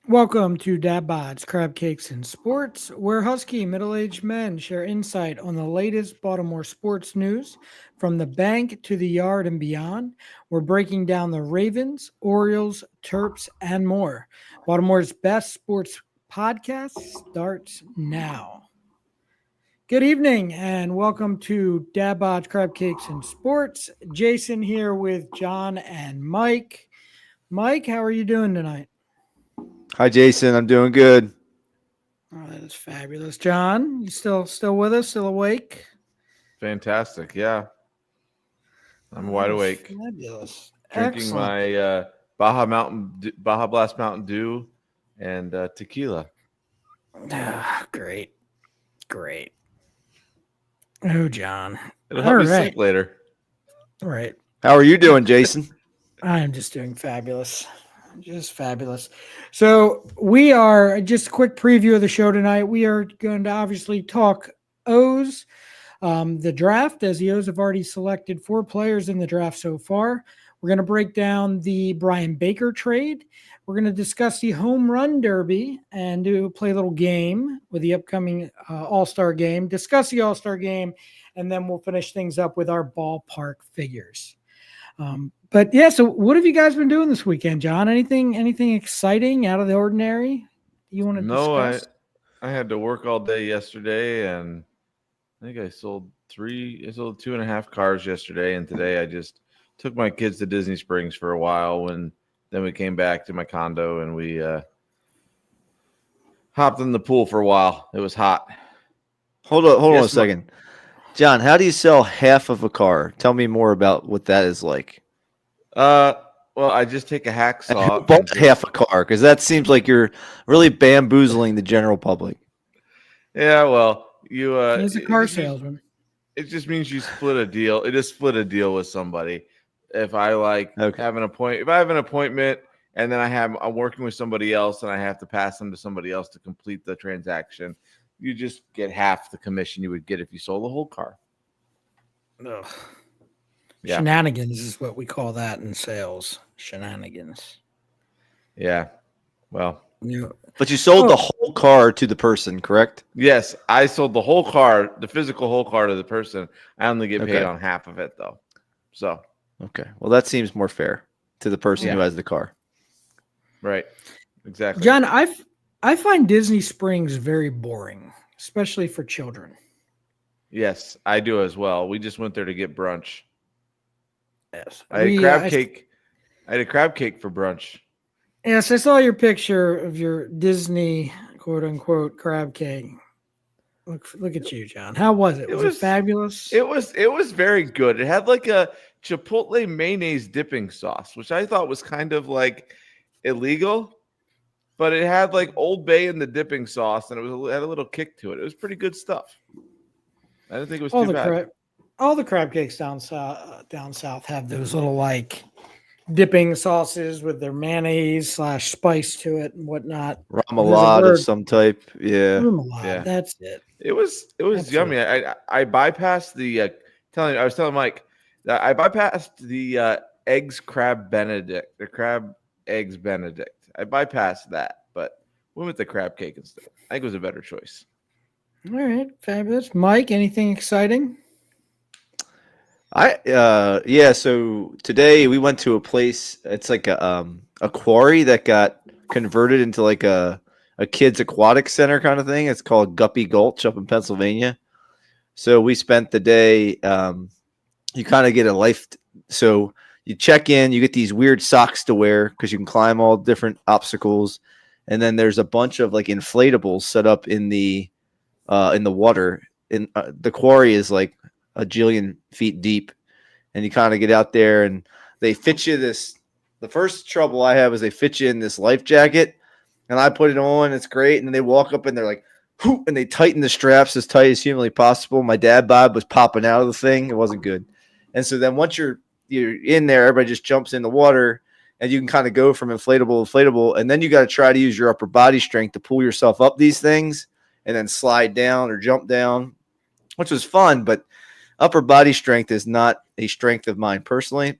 Welcome to Dad Bods, Crab Cakes, and Sports, where husky middle aged men share insight on the latest Baltimore sports news from the bank to the yard and beyond. We're breaking down the Ravens, Orioles, Terps, and more. Baltimore's best sports podcast starts now. Good evening and welcome to Dad Bods, Crab Cakes, and Sports. Jason here with John and Mike. Mike, how are you doing tonight? Hi, Jason. I'm doing good. Oh, that is fabulous. John, you still with us? Still awake? Fantastic. Yeah. I'm That wide is awake. fabulous. Drinking Excellent. my Baja Blast Mountain Dew and tequila. Great. Great. Oh, John. It'll All help me right. sleep later. All right. How are you doing, Jason? I am just doing fabulous. Just fabulous. So we are just a quick preview of the show tonight. We are going to obviously talk O's, the draft, as the O's have already selected 4 players in the draft so far. We're going to break down the Brian Baker trade. We're going to discuss the home run derby and play a little game with the upcoming All-Star game, discuss the All-Star game, and then we'll finish things up with our ballpark figures. But yeah, so what have you guys been doing this weekend, John? Anything exciting out of the ordinary you want to No, discuss? I had to work all day yesterday, and I think I sold 2.5 cars yesterday, and today I just took my kids to Disney Springs for a while. And then we came back to my condo and we hopped in the pool for a while. It was hot. Hold on a Yes, second. John, how do you sell half of a car? Tell me more about what that is like. Well, I just take a And who hacksaw and bought just half a car? Because that seems like you're really bamboozling the general public. yeah. Well, you He's a car salesman. it just means you split a deal. It just split a deal with somebody. If I Okay. if I have an appointment and then I'm working with somebody else and I have to pass them to somebody else to complete the transaction, you just get half the commission you would get if you sold the whole car. Ugh. Yeah. Shenanigans is what we call that in sales. Shenanigans. Yeah. Well, Yeah. But you sold the Oh, whole car to the person, correct? yes, I sold the whole car, the physical whole car to the person. I only get paid Okay. on half of it though. So, Okay. Well, that seems more fair to the person who yeah, has the car. right. Exactly. John, I find Disney Springs very boring, especially for children. Yes, I do as well. We just went there to get brunch. Yes. I had crab cake. I had a crab cake for brunch. Yes, I saw your picture of your Disney quote unquote crab cake. Look at you, John. How was it? It Was it was fabulous? it was very good. It had like a chipotle mayonnaise dipping sauce, which I thought was kind of like illegal, but it had like Old Bay in the dipping sauce, and it had a little kick to it. It was pretty good stuff. I didn't think it was all too the bad. crab all the crab cakes down south have those little like dipping sauces with their mayonnaise / spice to it and whatnot. There's a Remoulade of word, some type. Yeah. remoulade. Yeah, That's it. it was That's it. yummy. I bypassed the I was telling Mike that I bypassed the eggs crab Benedict, the crab eggs Benedict. I bypassed that, but went with the crab cake instead. I think it was a better choice. All right, fabulous. Mike, anything exciting? Yeah, so today we went to a place, it's like a quarry that got converted into like a kids aquatic center kind of thing. It's called Guppy Gulch up in Pennsylvania. So we spent the day you kind of get a life. So you check in, you get these weird socks to wear because you can climb all different obstacles, and then there's a bunch of like inflatables set up in the water. In the quarry is like a jillion feet deep, and you kind of get out there, and they fit you this. The first trouble I have is they fit you in this life jacket, and I put it on. It's great, and then they walk up and they're like, "Whoo," and they tighten the straps as tight as humanly possible. My dad bod was popping out of the thing. It wasn't good. And so then once you're in there, everybody just jumps in the water, and you can kind of go from inflatable to inflatable, and then you got to try to use your upper body strength to pull yourself up these things, and then slide down or jump down, which was fun, but upper body strength is not a strength of mine personally.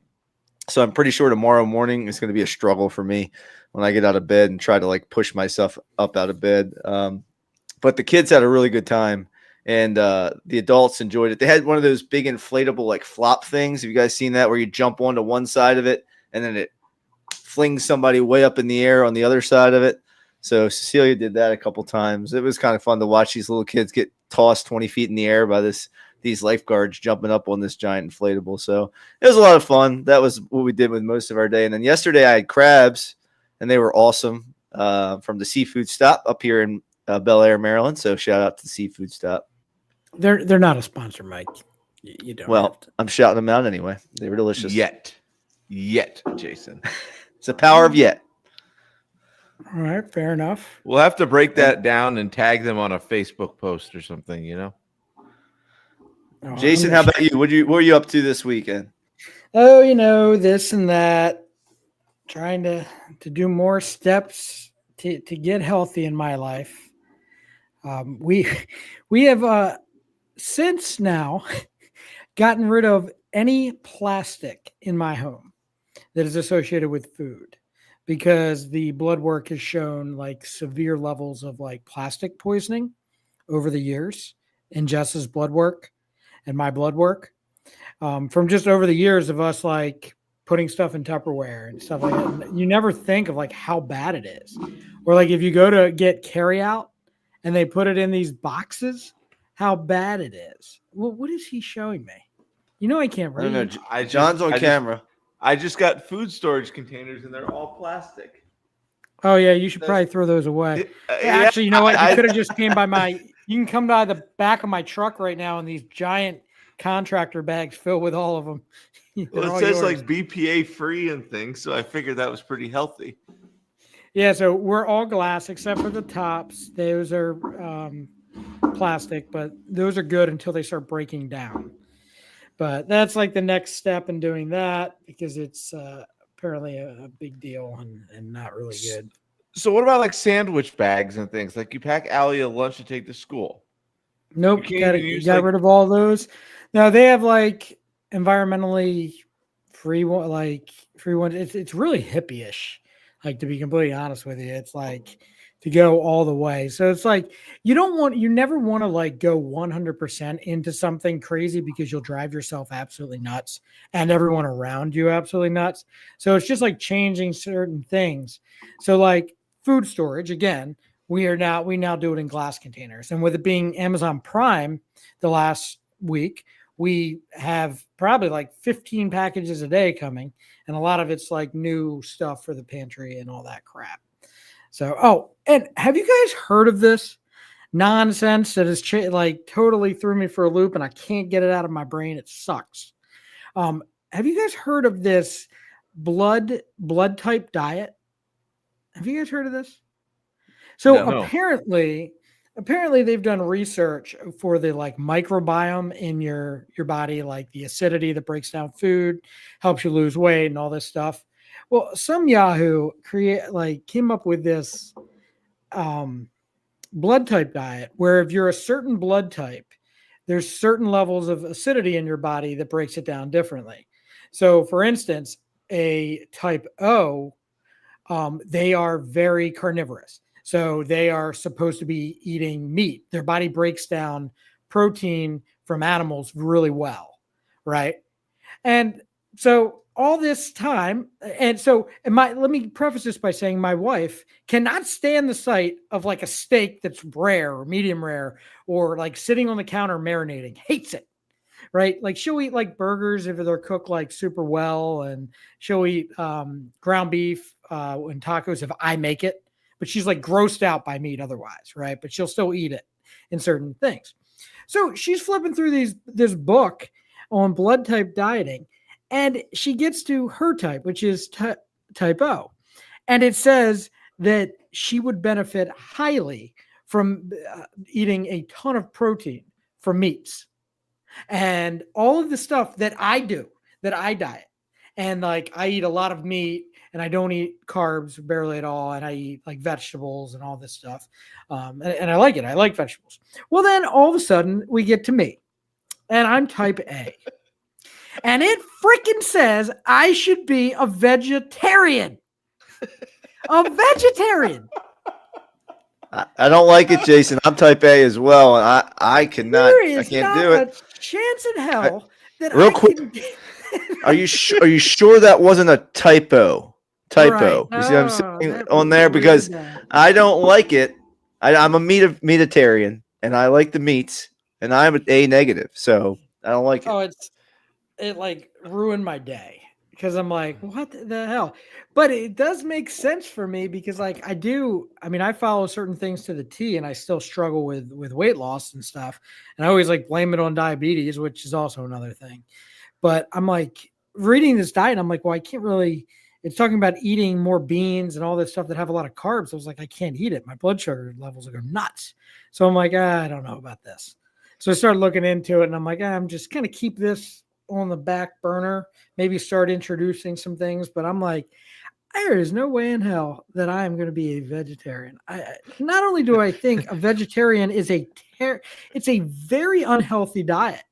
So I'm pretty sure tomorrow morning is going to be a struggle for me. when I get out of bed and try to like push myself up out of bed. But the kids had a really good time, and the adults enjoyed it. They had one of those big inflatable like flop things. Have you guys seen that, where you jump onto one side of it and then it flings somebody way up in the air on the other side of it? So Cecilia did that a couple times. It was kind of fun to watch these little kids get tossed 20 feet in the air by these lifeguards jumping up on this giant inflatable. So it was a lot of fun. That was what we did with most of our day. And then yesterday I had crabs, and they were awesome, from the seafood stop up here in Bel Air, Maryland. So shout out to the seafood stop. They're not a sponsor, Mike. You don't. Well, I'm shouting them out anyway. They were delicious. Yet, Jason. It's the power of yet. All right, fair enough. We'll have to break that down and tag them on a Facebook post or something, you know? Oh, Jason, how about you? What were you up to this weekend? Oh, this and that. Trying to do more steps to get healthy in my life. We have since now gotten rid of any plastic in my home that is associated with food, because the blood work has shown like severe levels of like plastic poisoning over the years in Jess's blood work and my blood work, from just over the years of us like putting stuff in Tupperware and stuff like that. You never think of like how bad it is. Or like if you go to get carry out and they put it in these boxes, how bad it is. Well, what is he showing me? I can't read. I don't know. John's on camera. I just got food storage containers, and they're all plastic. Oh yeah, you should probably throw those away. Actually, you know what? You could have just came by my. You can come by the back of my truck right now in these giant contractor bags filled with all of them. Well, it says like BPA free and things, so I figured that was pretty healthy. Yeah, so we're all glass except for the tops. Those are plastic, but those are good until they start breaking down. But that's like the next step in doing that, because it's apparently a big deal and not really good. So what about like sandwich bags and things? Like you pack Allie a lunch to take to school. Nope, got rid of all those. Now they have like environmentally free one. It's really hippie-ish. Like, to be completely honest with you, it's like to go all the way. So it's like you never want to like go 100% into something crazy, because you'll drive yourself absolutely nuts and everyone around you absolutely nuts. So it's just like changing certain things. So like food storage, again, we now do it in glass containers. And with it being Amazon Prime the last week, we have probably like 15 packages a day coming, and a lot of it's like new stuff for the pantry and all that crap. So, and have you guys heard of this nonsense that is like totally threw me for a loop and I can't get it out of my brain? It sucks. Have you guys heard of this blood type diet? Have you guys heard of this? So No. Apparently they've done research for the like microbiome in your body, like the acidity that breaks down food, helps you lose weight and all this stuff. Well, some Yahoo came up with this blood type diet, where if you're a certain blood type, there's certain levels of acidity in your body that breaks it down differently. So for instance, a type O, they are very carnivorous. So they are supposed to be eating meat. Their body breaks down protein from animals really well, right? And so all this time, let me preface this by saying my wife cannot stand the sight of like a steak that's rare or medium rare, or like sitting on the counter marinating. Hates it, right? Like she'll eat like burgers if they're cooked like super well, and she'll eat ground beef and tacos if I make it. But she's like grossed out by meat otherwise, right? But she'll still eat it in certain things. So she's flipping through this book on blood type dieting, and she gets to her type, which is type O. And it says that she would benefit highly from eating a ton of protein from meats and all of the stuff that I do, that I diet. And like I eat a lot of meat, and I don't eat carbs barely at all. And I eat like vegetables and all this stuff. And I like it. I like vegetables. Well, then all of a sudden we get to me, and I'm type A. And it freaking says I should be a vegetarian. A vegetarian. I don't like it, Jason. I'm type A as well, and I cannot. There I is can't not do it. a chance in hell that Real I quick, can. Are you sure that wasn't a typo? Right. You see what I'm Oh, saying that on was there? really Because bad. I don't like it. I'm a meatitarian, and I like the meats, and I'm an A negative, so I don't like it. Oh, it like ruined my day because I'm like, what the hell? But it does make sense for me because like I follow certain things to the T and I still struggle with weight loss and stuff. And I always like blame it on diabetes, which is also another thing. But I'm like reading this diet and I'm like, well, I can't really it's talking about eating more beans and all this stuff that have a lot of carbs. I was like, I can't eat it. My blood sugar levels are going nuts. So I'm like, I don't know about this. So I started looking into it and I'm like, I'm just going to keep this on the back burner, maybe start introducing some things. But I'm like, there is no way in hell that I am going to be a vegetarian. Not only do I think a vegetarian is it's a very unhealthy diet.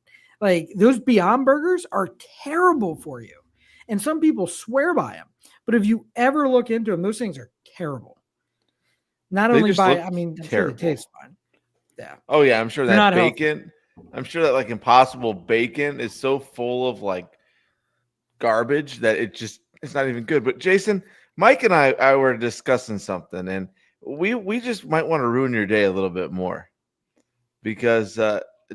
Like those Beyond Burgers are terrible for you. And some people swear by them. But if you ever look into them, those things are terrible. Not They only just by, look I'm sure terrible. they taste fine. Yeah. Oh yeah, I'm sure They're that not healthy. bacon. I'm sure that like Impossible bacon is so full of like garbage that it's not even good. But Jason, Mike and I were discussing something, and we just might want to ruin your day a little bit more because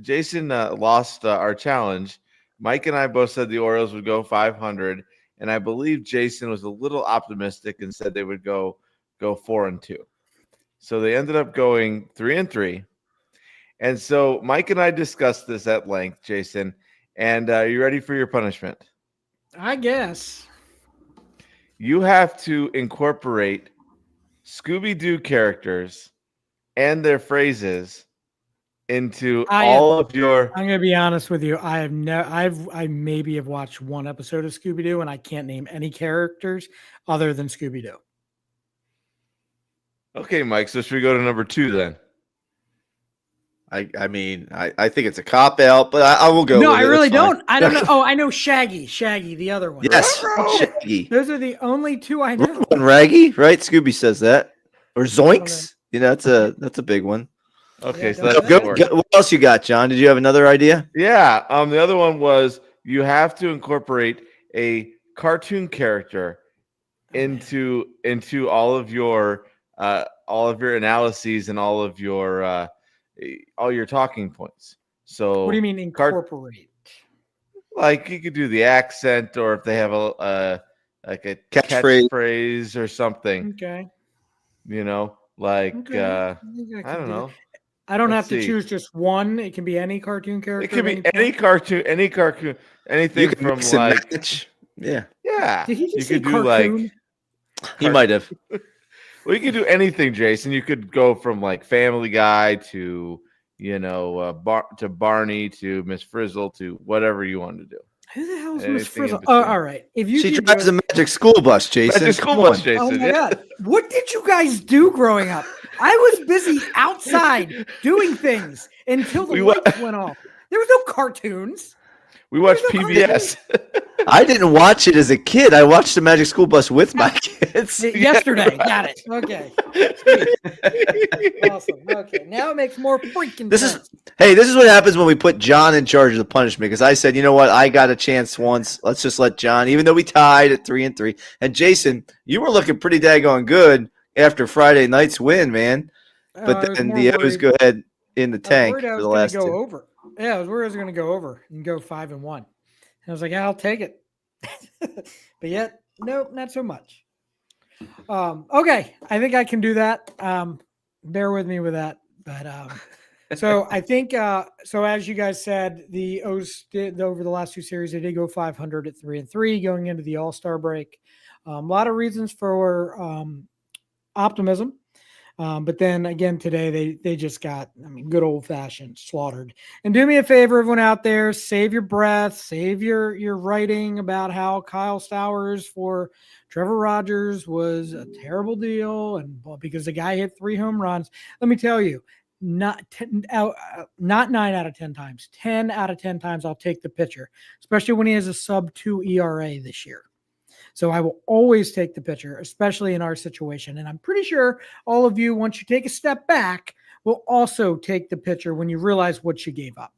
Jason lost our challenge. Mike and I both said the Orioles would go 500, and I believe Jason was a little optimistic and said they would go 4-2. So they ended up going 3-3. And so Mike and I discussed this at length, Jason. And are you ready for your punishment? I guess. You have to incorporate Scooby-Doo characters and their phrases into all of your. I'm gonna be honest with you. I maybe have watched one episode of Scooby Doo, and I can't name any characters other than Scooby Doo. Okay, Mike. So should we go to number 2 then? I mean, I think it's a cop out, but I will go. No, with I it. really That's fine. don't. I don't know. Oh, I know Shaggy, the other one. Yes, Shaggy. Those are the only two I know. And Raggy, right? Scooby says that, or Zoinks. You know, that's a big one. Okay, Yeah, so that's go- four. What else you got, John? Did you have another idea? Yeah. The other one was you have to incorporate a cartoon character into all of your analyses and all your talking points. So What do you mean incorporate? like you could do the accent, or if they have a Catchphrase. catchphrase or something, Okay. you know, like Okay. I think I I can don't do know. it. I don't Let's have to see. choose just one. It can be any cartoon character. It could at be any point. cartoon, You anything can from mix and like match. Yeah, yeah. Did he You just say could do cartoon? he might have. Well, you could do anything, Jason. You could go from like Family Guy to to Barney to Miss Frizzle to whatever you want to do. Who the hell is Miss Anything in Frizzle? between. Oh, all right. If you She could drives go- a magic school bus, Jason. Magic School Come Bus, on. Jason. Oh my yeah. god! What did you guys do growing up? I was busy outside doing things until the We wa- lights went off. There was no cartoons. We watched There's no PBS. I didn't watch it as a kid. I watched the Magic School Bus with my kids. Yesterday, got it. Okay, sweet. Awesome. Okay, now it makes more freaking sense. This is what happens when we put John in charge of the punishment. Because I said, you know what, I got a chance once. Let's just let John, even though we tied at 3-3. And Jason, you were looking pretty daggone good after Friday night's win, man. But then the O's go ahead in the tank for the last go two. over. Yeah, I was worried I was going to go over and go 5-1. And I was like, yeah, I'll take it. But yet, nope, not so much. Okay, I think I can do that. Bear with me with that. But so I think so as you guys said, the O's did over the last two series, they did go 500 at 3-3 going into the All-Star break. A lot of reasons for optimism. But then again, today they just got, good old fashioned slaughtered. And do me a favor, everyone out there, save your breath, save your writing about how Kyle Stowers for Trevor Rogers was a terrible deal. And because the guy hit 3 home runs, let me tell you, not 9 out of 10 times, 10 out of 10 times I'll take the pitcher, especially when he has a sub-2 ERA this year. So I will always take the pitcher, especially in our situation. And I'm pretty sure all of you, once you take a step back, will also take the pitcher when you realize what you gave up.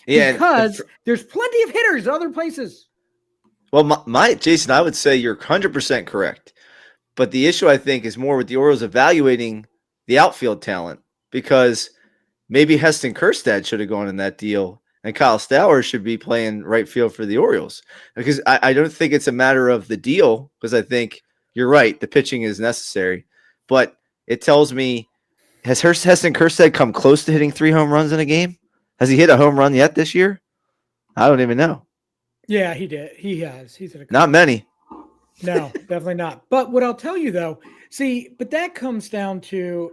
Yeah, Because there's plenty of hitters other places. well, my Jason, I would say you're 100% correct. But the issue, I think, is more with the Orioles evaluating the outfield talent, because maybe Heston Kjerstad should have gone in that deal, and Kyle Stowers should be playing right field for the Orioles. Because I don't think it's a matter of the deal, because I think you're right, the pitching is necessary. But it tells me, has Heston Kjerstad come close to hitting 3 home runs in a game? Has he hit a home run yet this year? I don't even know. Yeah, he did. He has. He's at a Not many. No, definitely not. But what I'll tell you though, but that comes down to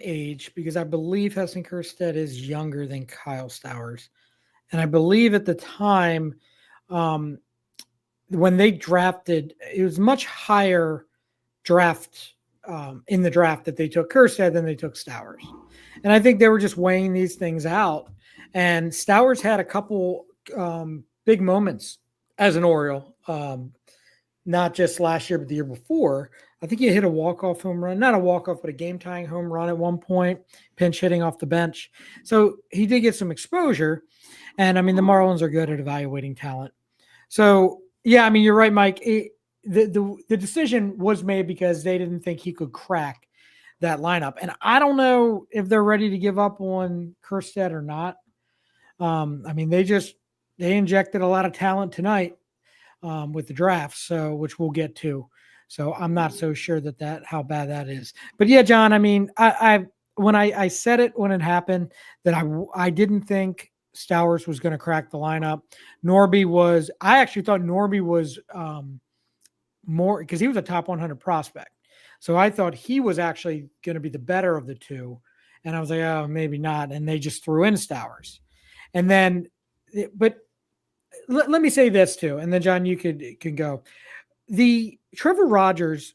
age, because I believe Heston Kjerstad is younger than Kyle Stowers. And I believe at the time, when they drafted, it was much higher draft in the draft that they took Kjerstad than they took Stowers. And I think they were just weighing these things out. And Stowers had a couple big moments as an Oriole. Not just last year, but the year before. I think he hit a walk-off home run, not a walk-off, but a game-tying home run at one point, pinch hitting off the bench. So he did get some exposure. And I mean, the Marlins are good at evaluating talent. So yeah, I mean, you're right, Mike. The decision was made because they didn't think he could crack that lineup. And I don't know if they're ready to give up on Kjerstad or not. I mean, they injected a lot of talent tonight. With the draft, so which we'll get to. So I'm not so sure that how bad that is. But yeah, John, I mean, when I said it when it happened that I didn't think Stowers was going to crack the lineup. I actually thought Norby was more, because he was a top 100 prospect. So I thought he was actually going to be the better of the two. And I was like, oh, maybe not. And they just threw in Stowers. And then, but let me say this too, and then John, you can go. The Trevor Rogers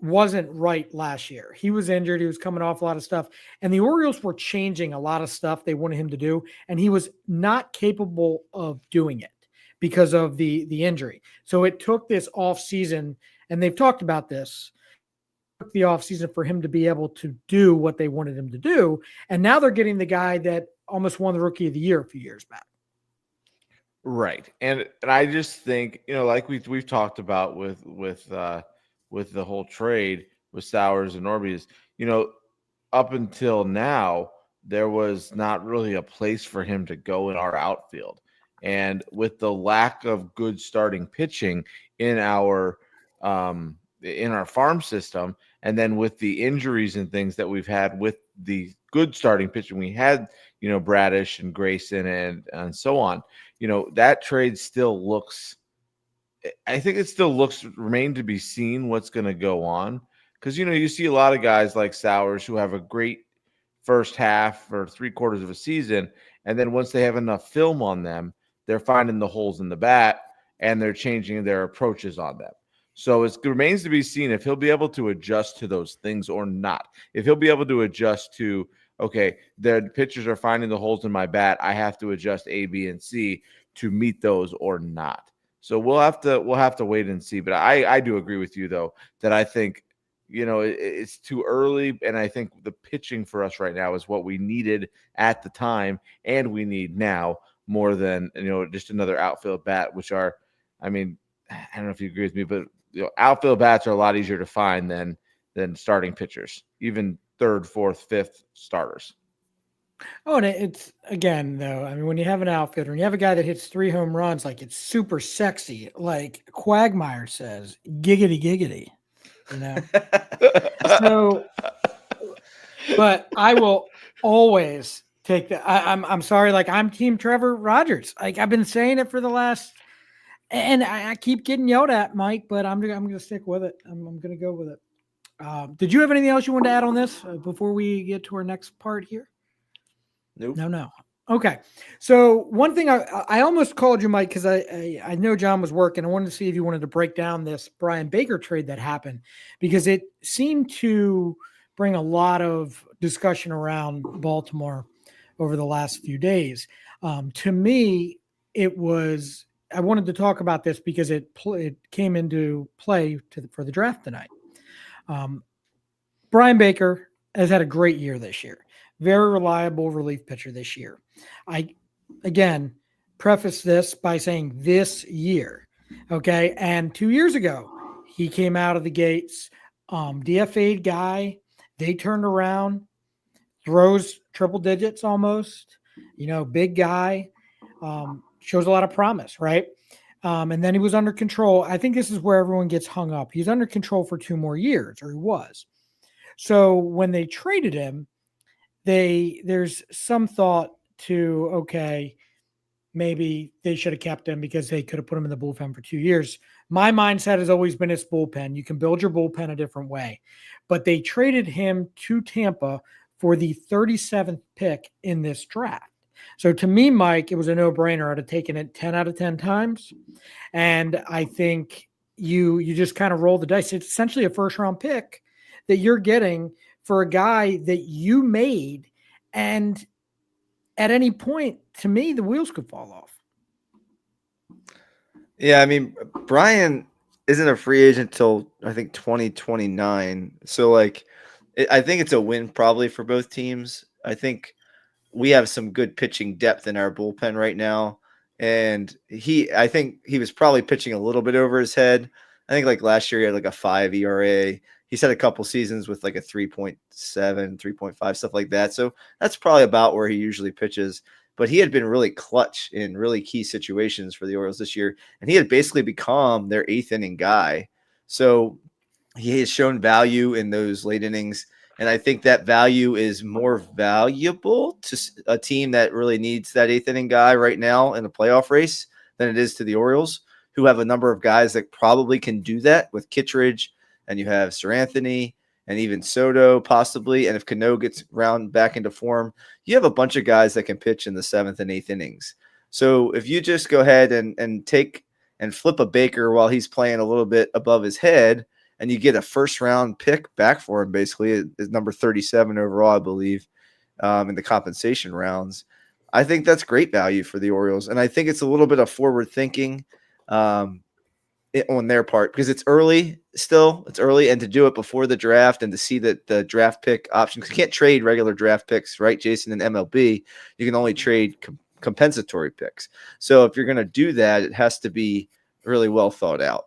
wasn't right last year. He was injured. He was coming off a lot of stuff, and the Orioles were changing a lot of stuff they wanted him to do, and he was not capable of doing it because of the injury. So it took this off season, and they've talked about this. It took the off season for him to be able to do what they wanted him to do, and now they're getting the guy that almost won the Rookie of the Year a few years back. Right. And I just think, like we've talked about with the whole trade with Stowers and Norby is, up until now, there was not really a place for him to go in our outfield. And with the lack of good starting pitching in our farm system, and then with the injuries and things that we've had with the good starting pitching, we had, Bradish and Grayson and so on. That trade still looks, I think it still looks, remain to be seen what's going to go on. Because, you see a lot of guys like Stowers who have a great first half or 3/4 of a season. And then once they have enough film on them, they're finding the holes in the bat and they're changing their approaches on them. So it remains to be seen if he'll be able to adjust to those things or not. If he'll be able to adjust to, okay, the pitchers are finding the holes in my bat, I have to adjust A, B, and C to meet those or not. So we'll have to wait and see. But I do agree with you though that I think it's too early, and I think the pitching for us right now is what we needed at the time, and we need now more than just another outfield bat. Which are, I mean, I don't know if you agree with me, but outfield bats are a lot easier to find than starting pitchers, even third, fourth, fifth starters. Oh, and it's again though. I mean, when you have an outfielder, and you have a guy that hits 3 home runs, like it's super sexy, like Quagmire says, giggity giggity. So, but I will always take that. I'm sorry, like I'm Team Trevor Rogers. Like I've been saying it for the last, and I keep getting yelled at, Mike, but I'm going to stick with it. I'm going to go with it. Did you have anything else you wanted to add on this before we get to our next part here? Nope. No. Okay. So one thing I almost called you, Mike, because I know John was working. I wanted to see if you wanted to break down this Brian Baker trade that happened, because it seemed to bring a lot of discussion around Baltimore over the last few days. To me, it was I wanted to talk about this because it came into play for the draft tonight. Brian Baker has had a great year this year. Very reliable relief pitcher this year. I, again, preface this by saying this year, okay? And 2 years ago, he came out of the gates, DFA'd guy. They turned around, throws triple digits almost, big guy, shows a lot of promise, right? And then he was under control. I think this is where everyone gets hung up. He's under control for 2 more years, or he was. So when they traded him, there's some thought to, okay, maybe they should have kept him because they could have put him in the bullpen for 2 years. My mindset has always been it's bullpen. You can build your bullpen a different way. But they traded him to Tampa for the 37th pick in this draft. So to me, Mike, it was a no-brainer. I'd have taken it 10 out of 10 times. And I think you just kind of roll the dice. It's essentially a first-round pick that you're getting for a guy that you made. And at any point, to me, the wheels could fall off. Yeah, I mean, Brian isn't a free agent till I think 2029. So I think it's a win probably for both teams. I think we have some good pitching depth in our bullpen right now. And I think he was probably pitching a little bit over his head. I think last year he had a 5 ERA. He's had a couple seasons with a 3.7, 3.5, stuff like that. So that's probably about where he usually pitches. But he had been really clutch in really key situations for the Orioles this year. And he had basically become their 8th inning guy. So he has shown value in those late innings. And I think that value is more valuable to a team that really needs that 8th inning guy right now in a playoff race than it is to the Orioles, who have a number of guys that probably can do that with Kittredge. And you have Sir Anthony and even Soto possibly. And if Cano gets round back into form, you have a bunch of guys that can pitch in the 7th and 8th innings. So if you just go ahead and take and flip a Baker while he's playing a little bit above his head, and you get a first-round pick back for him, basically, is number 37 overall, I believe, in the compensation rounds. I think that's great value for the Orioles. And I think it's a little bit of forward thinking on their part because it's early still. It's early, and to do it before the draft and to see that the draft pick option, because you can't trade regular draft picks, right, Jason, in MLB. You can only trade compensatory picks. So if you're going to do that, it has to be really well thought out.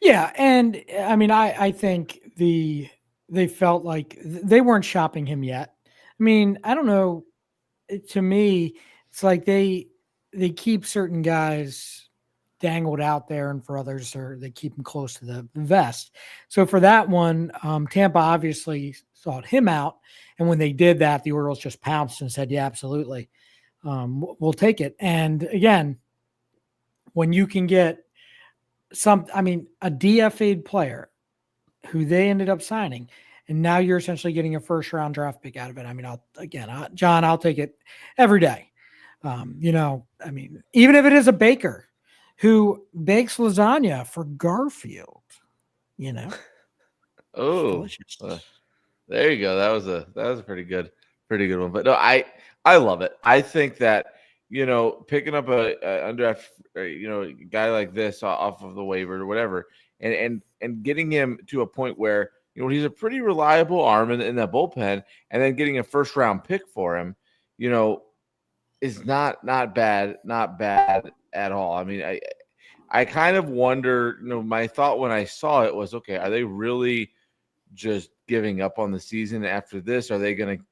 Yeah, and I mean, I think they felt like they weren't shopping him yet. I mean, I don't know. To me, it's like they keep certain guys dangled out there, and for others, they keep them close to the vest. So for that one, Tampa obviously sought him out, and when they did that, the Orioles just pounced and said, "Yeah, absolutely, we'll take it." And again, when you can get a DFA'd player who they ended up signing, and now you're essentially getting a first-round draft pick out of it. I mean, John, I'll take it every day. Even if it is a baker who bakes lasagna for Garfield, Oh, there you go. That was a pretty good one. But no, I love it. I think that picking up a undrafted, guy like this off of the waiver or whatever, and getting him to a point where he's a pretty reliable arm in that bullpen, and then getting a first round pick for him, is not bad at all. I mean, I kind of wonder. My thought when I saw it was, okay, are they really just giving up on the season after this? Are they going to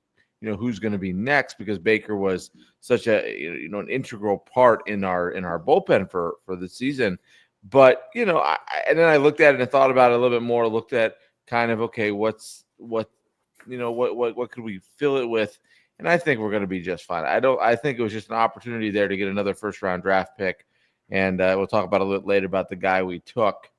who's going to be next, because Baker was such an integral part in our bullpen for the season. But and then I looked at it and thought about it a little bit more. Looked at kind of, okay, what could we fill it with? And I think we're going to be just fine. I think it was just an opportunity there to get another first round draft pick, and we'll talk about a little later about the guy we took.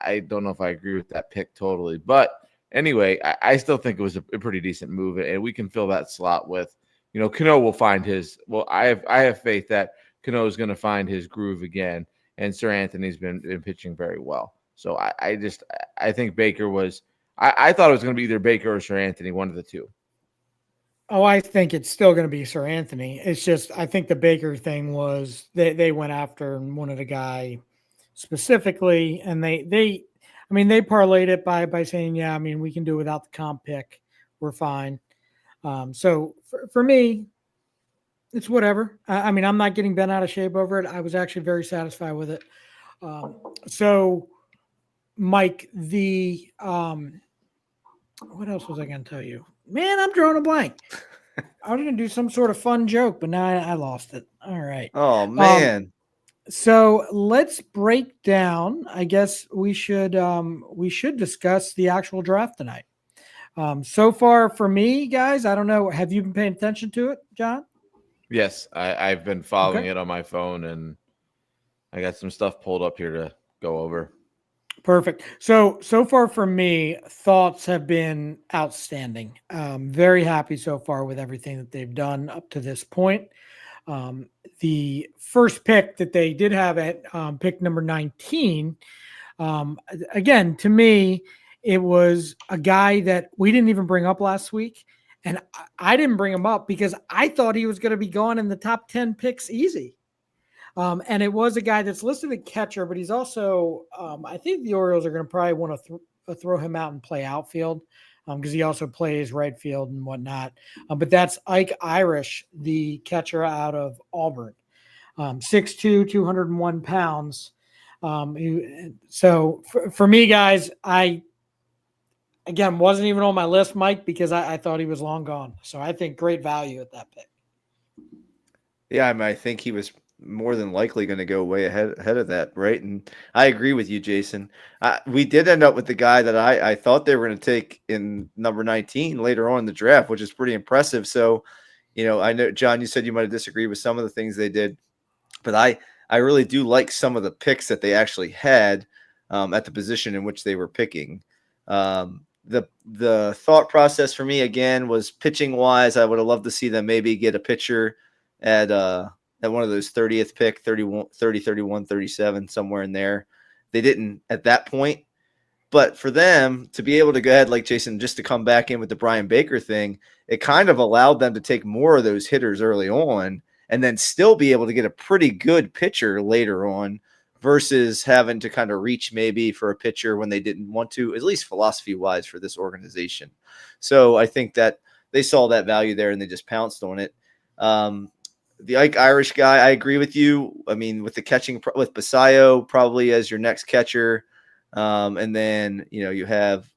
I don't know if I agree with that pick totally, but anyway, I still think it was a pretty decent move, and we can fill that slot with, Cano will find his. Well, I have faith that Cano is going to find his groove again, and Sir Anthony's been pitching very well. So I think Baker was. I thought it was going to be either Baker or Sir Anthony, one of the two. Oh, I think it's still going to be Sir Anthony. It's just I think the Baker thing was they went after and wanted a guy specifically, and they I mean they parlayed it by saying, yeah, I mean we can do without the comp pick, we're fine. So for me, it's whatever. I mean I'm not getting bent out of shape over it. I was actually very satisfied with it. So Mike, the what else was I going to tell you? Man, I'm drawing a blank. I was going to do some sort of fun joke, but now I lost it. All right. Oh man. So let's break down. I guess we should discuss the actual draft tonight. So far for me, guys, I don't know. Have you been paying attention to it, John? Yes, I've been following Okay. it on my phone, and I got some stuff pulled up here to go over. Perfect. So far for me, thoughts have been outstanding. Very happy so far with everything that they've done up to this point. The first pick that they did have at pick number 19, again, to me, it was a guy that we didn't even bring up last week. And I didn't bring him up because I thought he was going to be gone in the top 10 picks easy. And it was a guy that's listed at catcher, but he's also, I think the Orioles are going to probably want to throw him out and play outfield because he also plays right field and whatnot. But that's Ike Irish, the catcher out of Auburn, 6'2", 201 pounds. So for me, guys, again, wasn't even on my list, Mike, because I thought he was long gone. So I think great value at that pick. Yeah, I mean, I think he was more than likely going to go way ahead of that, right? And I agree with you, Jason. We did end up with the guy that I thought they were going to take in number 19 later on in the draft, which is pretty impressive. So, I know, John, you said you might have disagreed with some of the things they did, but I really do like some of the picks that they actually had at the position in which they were picking. The thought process for me, again, was pitching wise. I would have loved to see them maybe get a pitcher at one of those 30th pick, 31, 30, 31, 37, somewhere in there. They didn't at that point. But for them to be able to go ahead, like Jason, just to come back in with the Brian Baker thing, it kind of allowed them to take more of those hitters early on and then still be able to get a pretty good pitcher later on versus having to kind of reach maybe for a pitcher when they didn't want to, at least philosophy-wise for this organization. So I think that they saw that value there and they just pounced on it. The Ike Irish guy, I agree with you. I mean, with the catching with Basayo probably as your next catcher, and then you have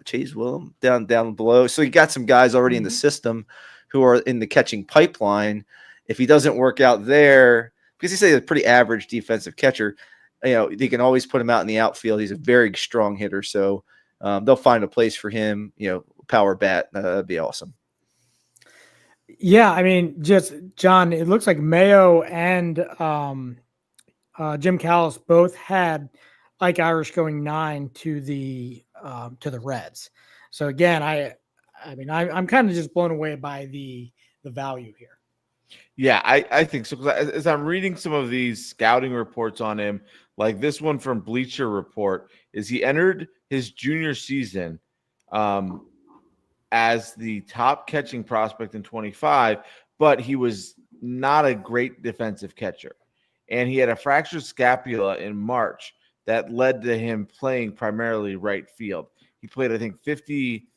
Chase Willem down below. So you got some guys already in the system who are in the catching pipeline. If he doesn't work out there, because he's a pretty average defensive catcher, they can always put him out in the outfield. He's a very strong hitter, so they'll find a place for him. Power bat, that'd be awesome. Yeah, I mean, just John, it looks like Mayo and Jim Callis both had Ike Irish going 9 to the Reds. So again, I'm kind of just blown away by the value here. Yeah, I think so. 'Cause as I'm reading some of these scouting reports on him, like this one from Bleacher Report, is he entered his junior season as the top catching prospect in 25, but he was not a great defensive catcher. And he had a fractured scapula in March that led to him playing primarily right field. He played, I think, 50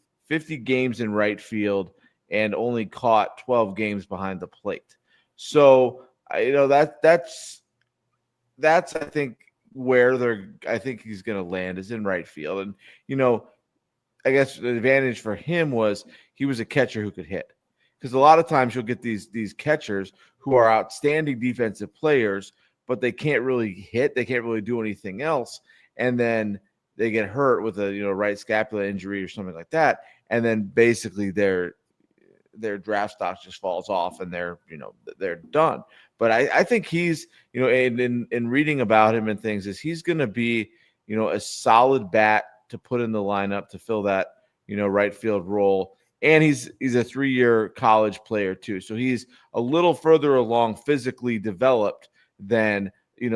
games in right field and only caught 12 games behind the plate. So, that's I think where I think he's going to land is in right field. And, I guess the advantage for him was he was a catcher who could hit. Because a lot of times you'll get these catchers who are outstanding defensive players, but they can't really hit. They can't really do anything else. And then they get hurt with a right scapula injury or something like that. And then basically their draft stock just falls off and they're done. But I think he's, in reading about him and things, is he's going to be, a solid bat to put in the lineup to fill that, right field role. And he's a 3-year college player too. So he's a little further along physically developed than,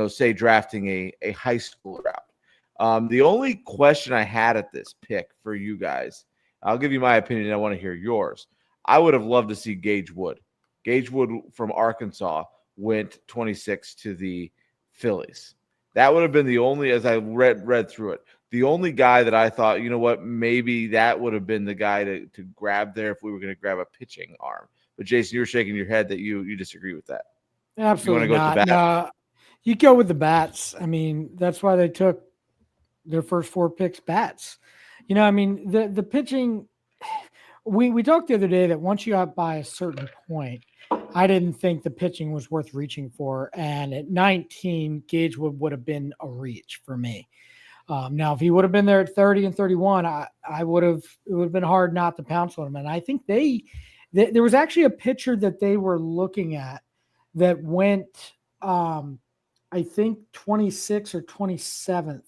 say drafting a high schooler out. The only question I had at this pick for you guys I'll give you my opinion. I want to hear yours. I would have loved to see Gage Wood. Gage Wood from Arkansas went 26 to the Phillies. That would have been the only, as I read through it, the only guy that I thought, you know what, maybe that would have been the guy to grab there if we were going to grab a pitching arm. But Jason, you're shaking your head that you disagree with that. Absolutely You want to go with not. the bat? No, you go with the bats. I mean, that's why they took their first 4 picks bats. You know, I mean, the pitching. We talked the other day that once you got by a certain point, I didn't think the pitching was worth reaching for. And at 19, Gage would have been a reach for me. Now, if he would have been there at 30 and 31, it would have been hard not to pounce on him. And I think there was actually a pitcher that they were looking at that went, I think 26 or 27th,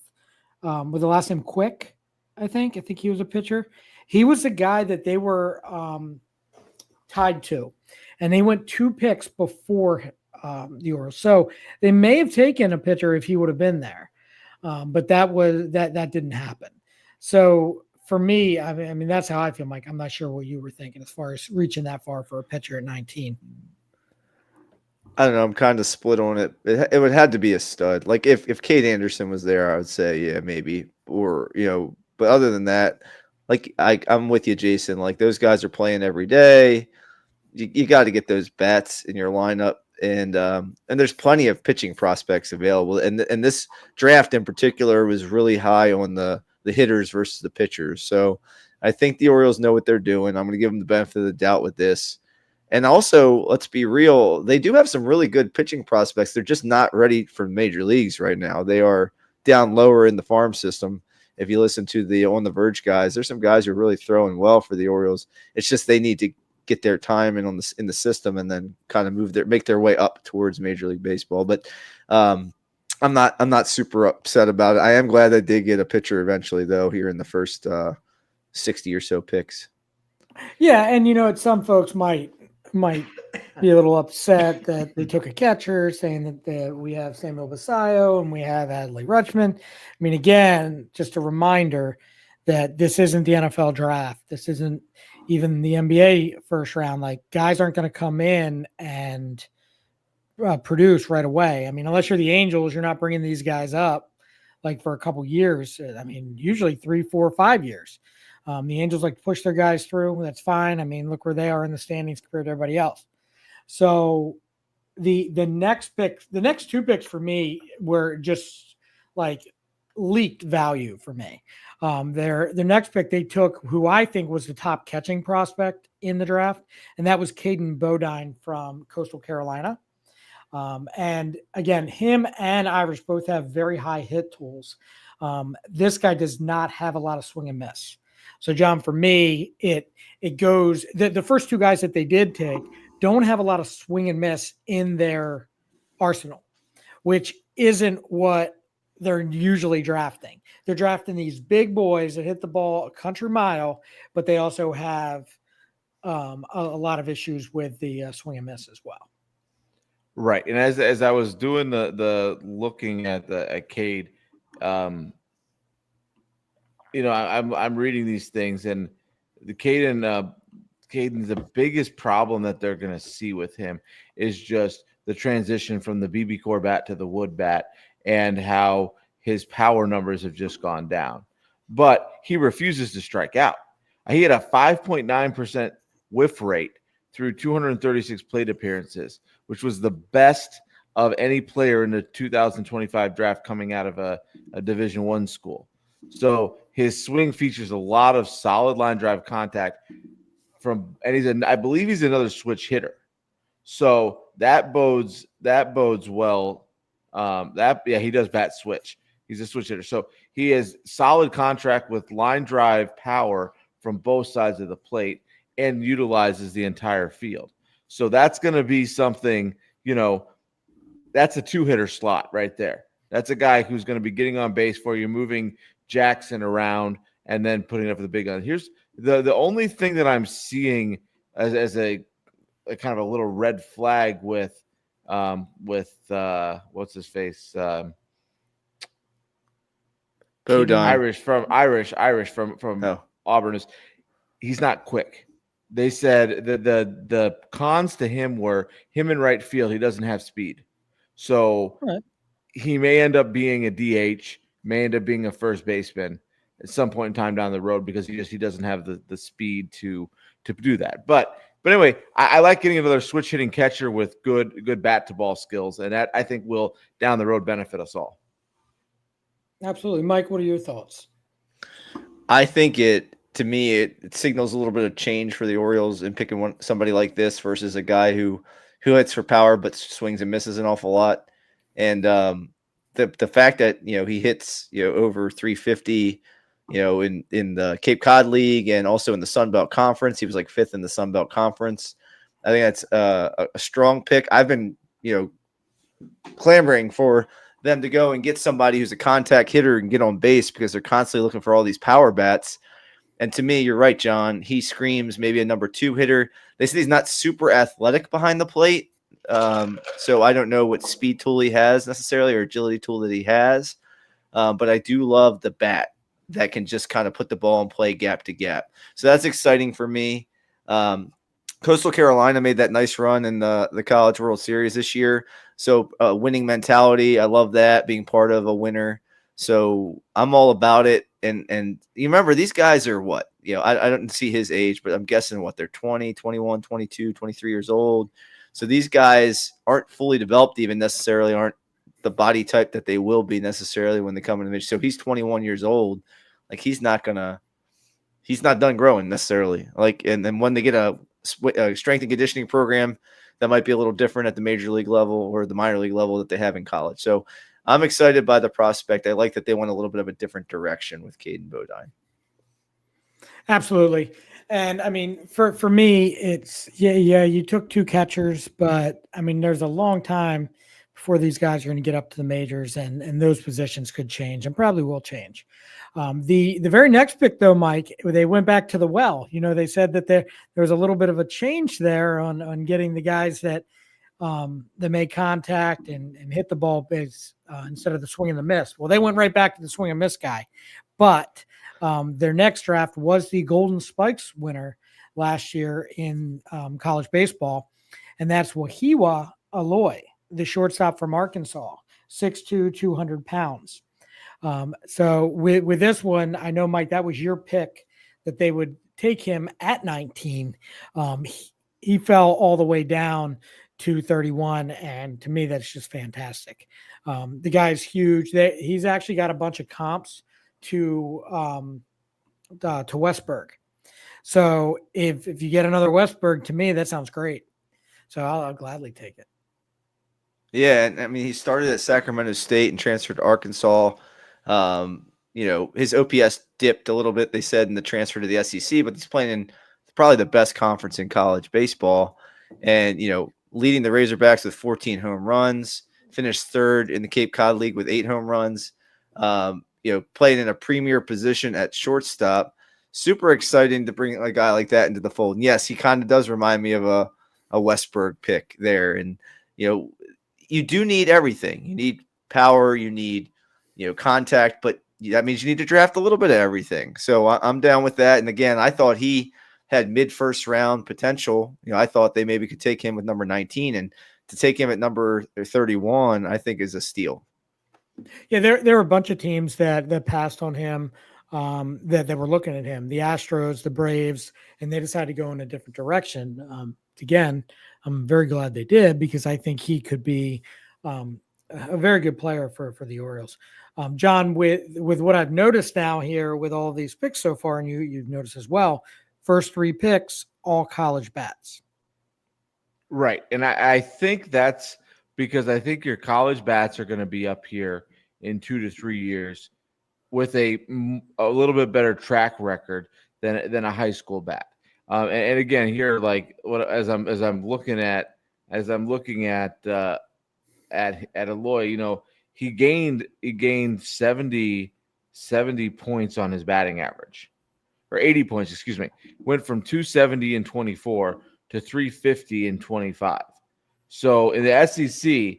with the last name Quick. I think he was a pitcher. He was the guy that they were tied to, and they went 2 picks before the Orioles. So they may have taken a pitcher if he would have been there, but that didn't happen. So for me, I mean that's how I feel, Mike. I'm not sure what you were thinking as far as reaching that far for a pitcher at 19. I don't know. I'm kind of split on it. It would have to be a stud. Like if Cade Anderson was there, I would say yeah, maybe. Or but other than that, like I'm with you, Jason. Like those guys are playing every day. You got to get those bats in your lineup, and there's plenty of pitching prospects available. And this draft in particular was really high on the hitters versus the pitchers. So I think the Orioles know what they're doing. I'm going to give them the benefit of the doubt with this. And also, let's be real, they do have some really good pitching prospects. They're just not ready for major leagues right now. They are down lower in the farm system. If you listen to the On the Verge guys, there's some guys who are really throwing well for the Orioles. It's just they need to get their time in the system and then kind of make their way up towards Major League Baseball. But I'm not super upset about it. I am glad they did get a pitcher eventually, though, here in the first 60 or so picks. Yeah, and some folks might be a little upset that they took a catcher, saying that we have Samuel Basayo and we have Adley Rutschman. I mean, again, just a reminder that this isn't the NFL draft. This isn't even the NBA first round. Like, guys aren't going to come in and produce right away. I mean, unless you're the Angels, you're not bringing these guys up like for a couple years. I mean, usually 3, 4, 5 years. The Angels like to push their guys through. That's fine. I mean, look where they are in the standings compared to everybody else. So the next 2 picks for me were just like leaked value for me. Their next pick, they took who I think was the top catching prospect in the draft, and that was Caden Bodine from Coastal Carolina. And again, him and Irish both have very high hit tools. This guy does not have a lot of swing and miss. So, John, for me, it goes the first 2 guys that they did take don't have a lot of swing and miss in their arsenal, which isn't what they're usually drafting. They're drafting these big boys that hit the ball a country mile, but they also have a lot of issues with the swing and miss as well. Right. And as I was doing the looking at Cade, I'm reading these things, and Caden's the biggest problem that they're going to see with him is just the transition from the BB core bat to the wood bat and how his power numbers have just gone down. But he refuses to strike out. He had a 5.9% whiff rate through 236 plate appearances, which was the best of any player in the 2025 draft coming out of a Division I school. So his swing features a lot of solid line drive contact and I believe he's another switch hitter. So that bodes well. He does bat switch. He's a switch hitter. So he has solid contract with line drive power from both sides of the plate and utilizes the entire field. So that's going to be something, that's a 2-hitter slot right there. That's a guy who's going to be getting on base for you, moving Jackson around and then putting up the big gun. Here's the only thing that I'm seeing as a kind of a little red flag with what's his face? Bodine. Irish from Auburn is he's not quick. They said that the cons to him were him in right field. He doesn't have speed, so Right. he may end up being a DH, may end up being a first baseman at some point in time down the road because he doesn't have the speed to do that. But anyway, I like getting another switch hitting catcher with good bat to ball skills, and that I think will down the road benefit us all. Absolutely. Mike, what are your thoughts? I think to me, it signals a little bit of change for the Orioles in picking somebody like this versus a guy who hits for power but swings and misses an awful lot. And the fact that he hits over 350, in the Cape Cod League and also in the Sun Belt Conference, he was like 5th in the Sun Belt Conference. I think that's a strong pick. I've been clamoring for them to go and get somebody who's a contact hitter and get on base because they're constantly looking for all these power bats. And to me, you're right, John. He screams maybe a number 2 hitter. They say he's not super athletic behind the plate. So I don't know what speed tool he has necessarily or agility tool that he has. But I do love the bat that can just kind of put the ball in play gap to gap. So that's exciting for me. Coastal Carolina made that nice run in the College World Series this year. So winning mentality, I love that, being part of a winner. So I'm all about it. And you remember, these guys are what? I don't see his age, but I'm guessing what, they're 20, 21, 22, 23 years old. So these guys aren't fully developed even necessarily, aren't the body type that they will be necessarily when they come into the major. So he's 21 years old. Like he's not done growing necessarily. Like, and then when they get a strength and conditioning program that might be a little different at the major league level or the minor league level that they have in college. So I'm excited by the prospect. I like that they went a little bit of a different direction with Caden Bodine. Absolutely. And I mean, for me, it's you took 2 catchers, but I mean, there's a long time before these guys are going to get up to the majors, and those positions could change and probably will change. The very next pick, though, Mike, they went back to the well. They said that there was a little bit of a change there on getting the guys that made contact and hit the ball base instead of the swing and the miss. Well, they went right back to the swing and miss guy, but their next draft was the Golden Spikes winner last year in college baseball, and that's Wahiwa Aloy, the shortstop from Arkansas, 6'2", 200 pounds. So with this one, I know, Mike, that was your pick that they would take him at 19. He fell all the way down to 31, and to me, that's just fantastic. The guy's huge. He's actually got a bunch of comps to Westberg. So if you get another Westberg, to me, that sounds great. So I'll gladly take it. Yeah, and I mean, he started at Sacramento State and transferred to Arkansas. His OPS dipped a little bit, they said, in the transfer to the SEC, but he's playing in probably the best conference in college baseball. And, leading the Razorbacks with 14 home runs, finished 3rd in the Cape Cod League with 8 home runs, playing in a premier position at shortstop. Super exciting to bring a guy like that into the fold. And yes, he kind of does remind me of a Westberg pick there. And, you do need everything. You need power, you need, contact, but that means you need to draft a little bit of everything. So I'm down with that. And again, I thought he had mid-first round potential. I thought they maybe could take him with number 19, and to take him at number 31, I think is a steal. Yeah, there were a bunch of teams that passed on him, that were looking at him. The Astros, the Braves, and they decided to go in a different direction. Again, I'm very glad they did, because I think he could be a very good player for the Orioles. John, with what I've noticed now here with all these picks so far, and you've noticed as well, first 3 picks, all college bats. Right. And I think that's because I think your college bats are going to be up here in 2 to 3 years with a little bit better track record than a high school bat. And again, here, like as I'm looking at Aloy, he gained 70 points on his batting average, or 80 points, excuse me. Went from 270 in 24 to 350 in 25. So in the SEC,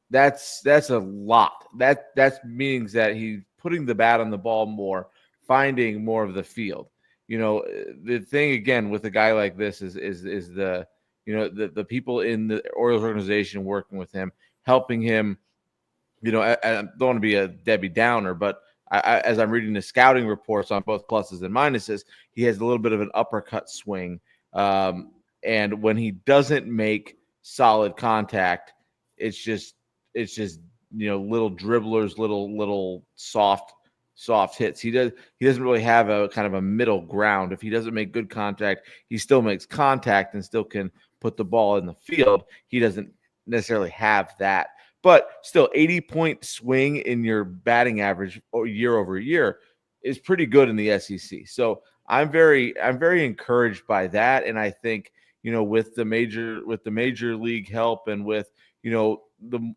that's a lot. That means that he's putting the bat on the ball more, finding more of the field. the thing again with a guy like this is the the people in the Orioles organization working with him, helping him. I don't want to be a Debbie Downer, but as I'm reading the scouting reports on both pluses and minuses, he has a little bit of an uppercut swing. And when he doesn't make solid contact, it's just little dribblers, little soft hits. He doesn't really have a kind of a middle ground. If he doesn't make good contact, he still makes contact and still can put the ball in the field. He doesn't necessarily have that. But still, 80-point swing in your batting average year over year is pretty good in the SEC. So I'm very encouraged by that, and I think with the major league help and with the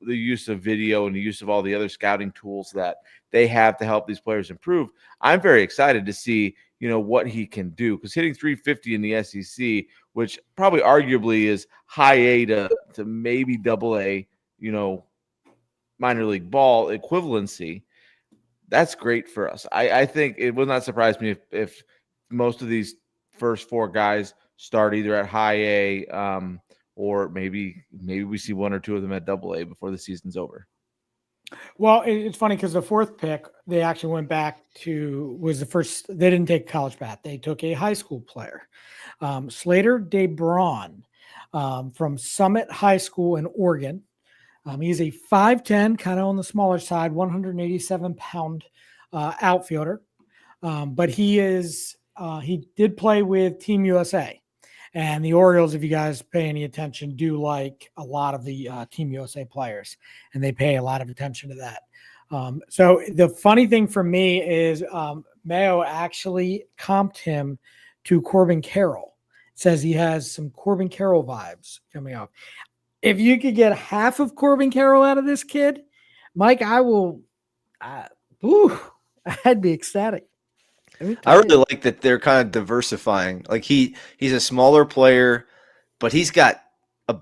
use of video and the use of all the other scouting tools that they have to help these players improve, I'm very excited to see what he can do, because hitting 350 in the SEC, which probably arguably is high A to maybe double A, minor league ball equivalency, that's great for us. I think it would not surprise me if most of these first four guys start either at high A or maybe we see one or two of them at double A before the season's over. Well, it's funny because the fourth pick, they actually went back to, was the first, they didn't take college bat. They took a high school player, Slater DeBron, from Summit High School in Oregon. He's a 5'10", kind of on the smaller side, 187-pound outfielder. But he did play with Team USA. And the Orioles, if you guys pay any attention, do like a lot of the Team USA players, and they pay a lot of attention to that. So the funny thing for me is Mayo actually comped him to Corbin Carroll. It says he has some Corbin Carroll vibes coming up. If you could get half of Corbin Carroll out of this kid, Mike, I'd be ecstatic. I really like that they're kind of diversifying. Like he's a smaller player, but he's got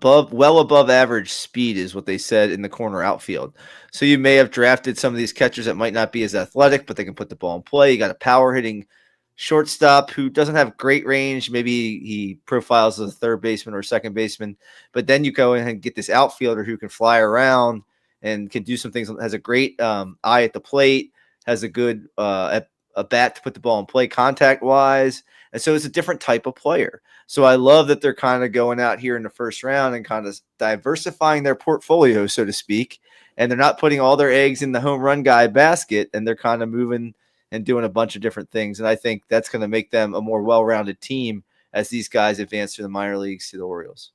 well above average speed is what they said in the corner outfield. So you may have drafted some of these catchers that might not be as athletic, but they can put the ball in play. You got a power hitting shortstop who doesn't have great range. Maybe he profiles as a third baseman or second baseman, but then you go and get this outfielder who can fly around and can do some things, has a great eye at the plate, has a good a bat to put the ball in play contact wise. And so it's a different type of player. So I love that they're kind of going out here in the first round and kind of diversifying their portfolio, so to speak. And they're not putting all their eggs in the home run guy basket, and they're kind of moving and doing a bunch of different things. And I think that's going to make them a more well-rounded team as these guys advance to the minor leagues to the Orioles.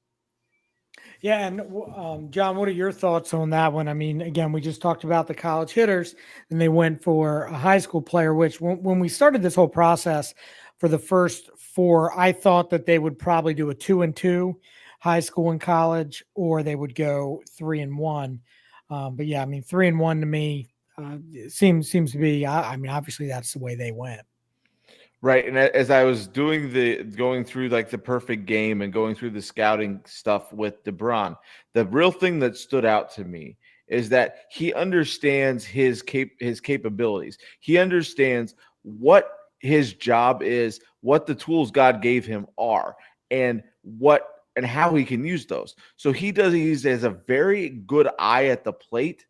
Yeah, and John, what are your thoughts on that one? I mean, again, we just talked about the college hitters, and they went for a high school player, which when we started this whole process for the first four, I thought that they would probably do a 2-2 high school and college, or they would go 3-1. But yeah, I mean, 3-1 to me seems to be, I mean, obviously that's the way they went. Right. And as I was going through like the perfect game and going through the scouting stuff with DeBron, the real thing that stood out to me is that he understands his capabilities. He understands what his job is, what the tools God gave him are, and how he can use those. So he has a very good eye at the plate,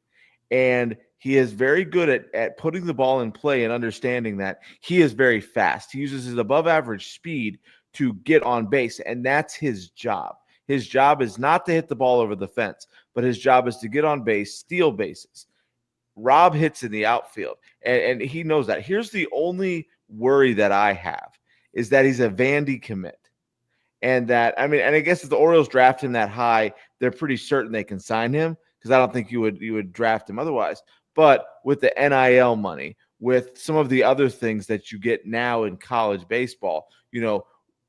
and he is very good at putting the ball in play and understanding that he is very fast. He uses his above average speed to get on base, and that's his job. His job is not to hit the ball over the fence, but his job is to get on base, steal bases. Rob hits in the outfield, and he knows that. Here's the only worry that I have is that he's a Vandy commit. And that, I mean, and I guess if the Orioles draft him that high, they're pretty certain they can sign him, because I don't think you would draft him otherwise. But with the NIL money, with some of the other things that you get now in college baseball,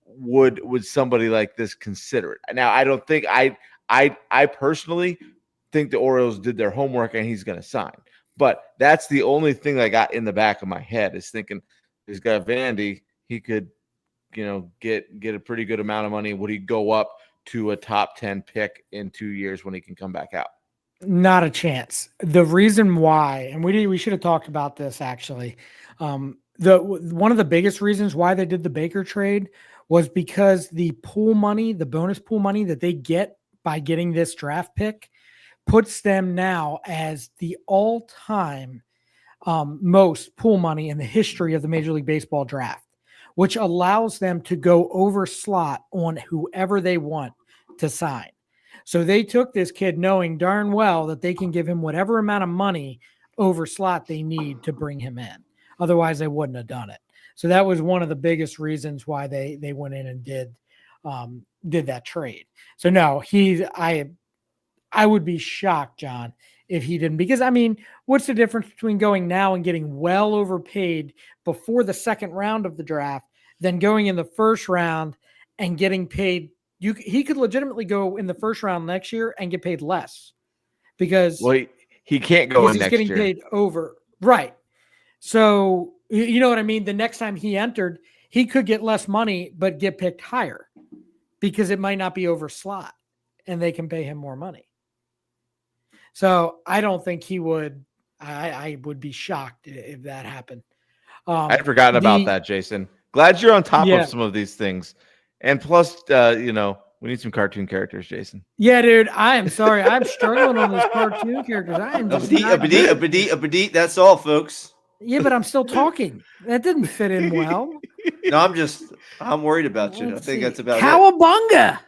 would somebody like this consider it? Now, I don't think I personally think the Orioles did their homework and he's going to sign. But that's the only thing I got in the back of my head, is thinking he's got Vandy, he could, get a pretty good amount of money. Would he go up to a top 10 pick in 2 years when he can come back out? Not a chance. The reason why, and we should have talked about this actually. one of the biggest reasons why they did the Baker trade was because the pool money, the bonus pool money that they get by getting this draft pick puts them now as the all-time most pool money in the history of the Major League Baseball draft, which allows them to go over slot on whoever they want to sign. So they took this kid knowing darn well that they can give him whatever amount of money over slot they need to bring him in. Otherwise, they wouldn't have done it. So that was one of the biggest reasons why they went in and did that trade. So no, I would be shocked, John, if he didn't, because I mean, what's the difference between going now and getting well overpaid before the second round of the draft than going in the first round and getting paid? He could legitimately go in the first round next year and get paid less because he can't go in he's next getting year. paid over. Right. So you know what I mean? The next time he entered, he could get less money, but get picked higher because it might not be over slot and they can pay him more money. So I don't think he would. I would be shocked if that happened. I'd forgotten about that, Jason. Glad you're on top Yeah. of some of these things. And plus, we need some cartoon characters, Jason. Yeah, dude. I am sorry. I'm struggling on those cartoon characters. I am just Abadit, that's all, folks. Yeah, but I'm still talking. That didn't fit in well. No, I'm worried about you. I think that's about Cowabunga.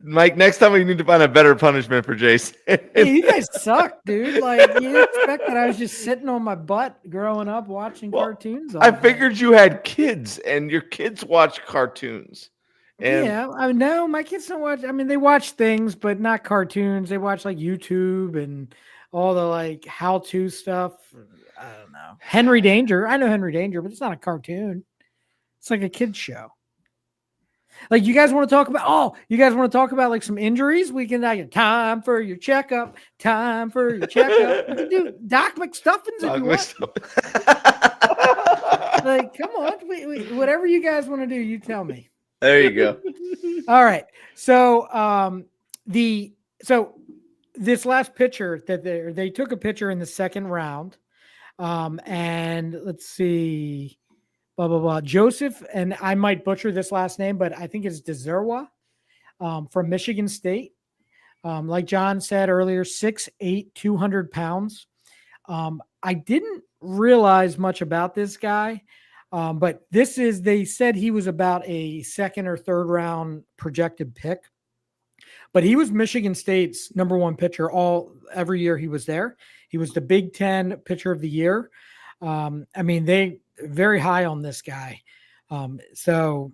Mike, next time we need to find a better punishment for Jason. Hey, you guys suck, dude. Like, you expect that I was just sitting on my butt growing up watching cartoons all I day. figured you had kids and your kids watch cartoons. And yeah, I know my kids don't watch. I mean, they watch things, but not cartoons. They watch like YouTube and all the like how-to stuff. I don't know. Henry Danger. I know Henry Danger, but it's not a cartoon. It's like a kid's show. Like, you guys want to talk about like some injuries? We can like time for your checkup. Time for your checkup. We can do Doc McStuffins if you want. Like, come on, whatever you guys want to do, you tell me. There you go. All right. So this last pitcher that they took a pitcher in the second round, and let's see. Blah, blah, blah. Joseph, and I might butcher this last name, but I think it's Dezerwa from Michigan State. Like John said earlier, 6'8", 200 pounds. I didn't realize much about this guy, but they said he was about a second or third round projected pick. But he was Michigan State's number one pitcher every year he was there. He was the Big Ten pitcher of the year. I mean, they very high on this guy. So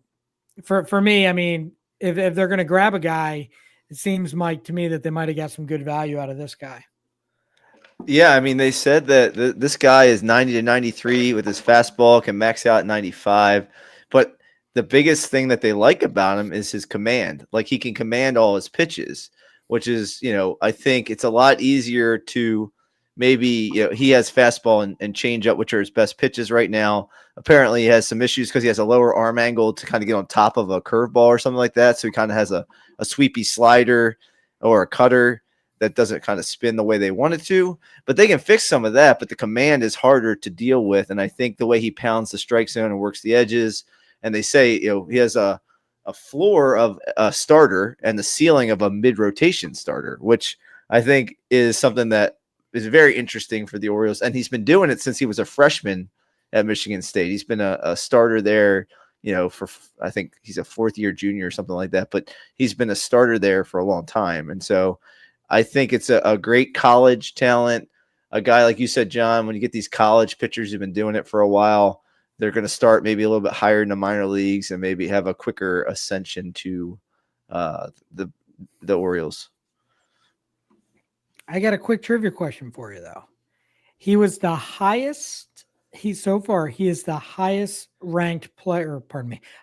for me, I mean, if they're going to grab a guy, it seems to me that they might have got some good value out of this guy. Yeah, I mean, they said that this guy is 90 to 93 with his fastball, can max out at 95. But the biggest thing that they like about him is his command. Like, he can command all his pitches, which is, I think it's a lot easier to maybe, he has fastball and change up, which are his best pitches right now. Apparently he has some issues because he has a lower arm angle to kind of get on top of a curveball or something like that. So he kind of has a sweepy slider or a cutter that doesn't kind of spin the way they want it to, but they can fix some of that. But the command is harder to deal with. And I think the way he pounds the strike zone and works the edges, and they say, he has a floor of a starter and the ceiling of a mid-rotation starter, which I think is something that is very interesting for the Orioles. And he's been doing it since he was a freshman at Michigan State. He's been a starter there, for, I think he's a fourth-year junior or something like that, but he's been a starter there for a long time. And so I think it's a great college talent, a guy, like you said, John, when you get these college pitchers who've been doing it for a while, they're going to start maybe a little bit higher in the minor leagues and maybe have a quicker ascension to the Orioles. I got a quick trivia question for you, though. He is the highest ranked player,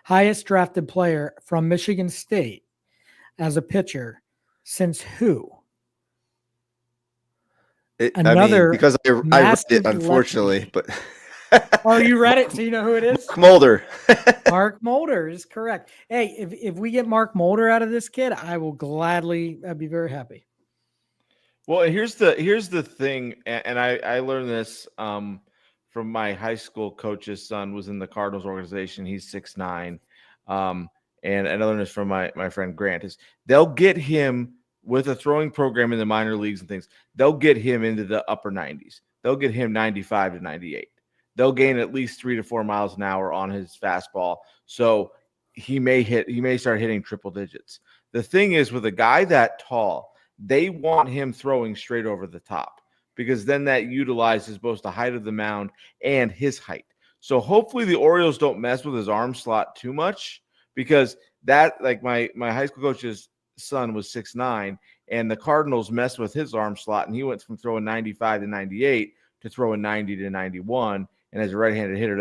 highest drafted player from Michigan State as a pitcher since who? Because I read it, unfortunately, but oh, you read it, so you know who it is? Mark Mulder. Mark Mulder is correct. Hey, if we get Mark Mulder out of this kid, I'd be very happy. Well, here's the thing, and I learned this from my high school coach's son was in the Cardinals organization. He's 6'9". And another is from my friend Grant is they'll get him with a throwing program in the minor leagues and things. They'll get him into the upper 90s. They'll get him 95 to 98. They'll gain at least 3 to 4 miles an hour on his fastball. So he may start hitting triple digits. The thing is, with a guy that tall, they want him throwing straight over the top because then that utilizes both the height of the mound and his height. So hopefully the Orioles don't mess with his arm slot too much because that, like my high school coach's son was 6'9", and the Cardinals messed with his arm slot, and he went from throwing 95 to 98 to throwing 90 to 91. And as a right-handed hitter,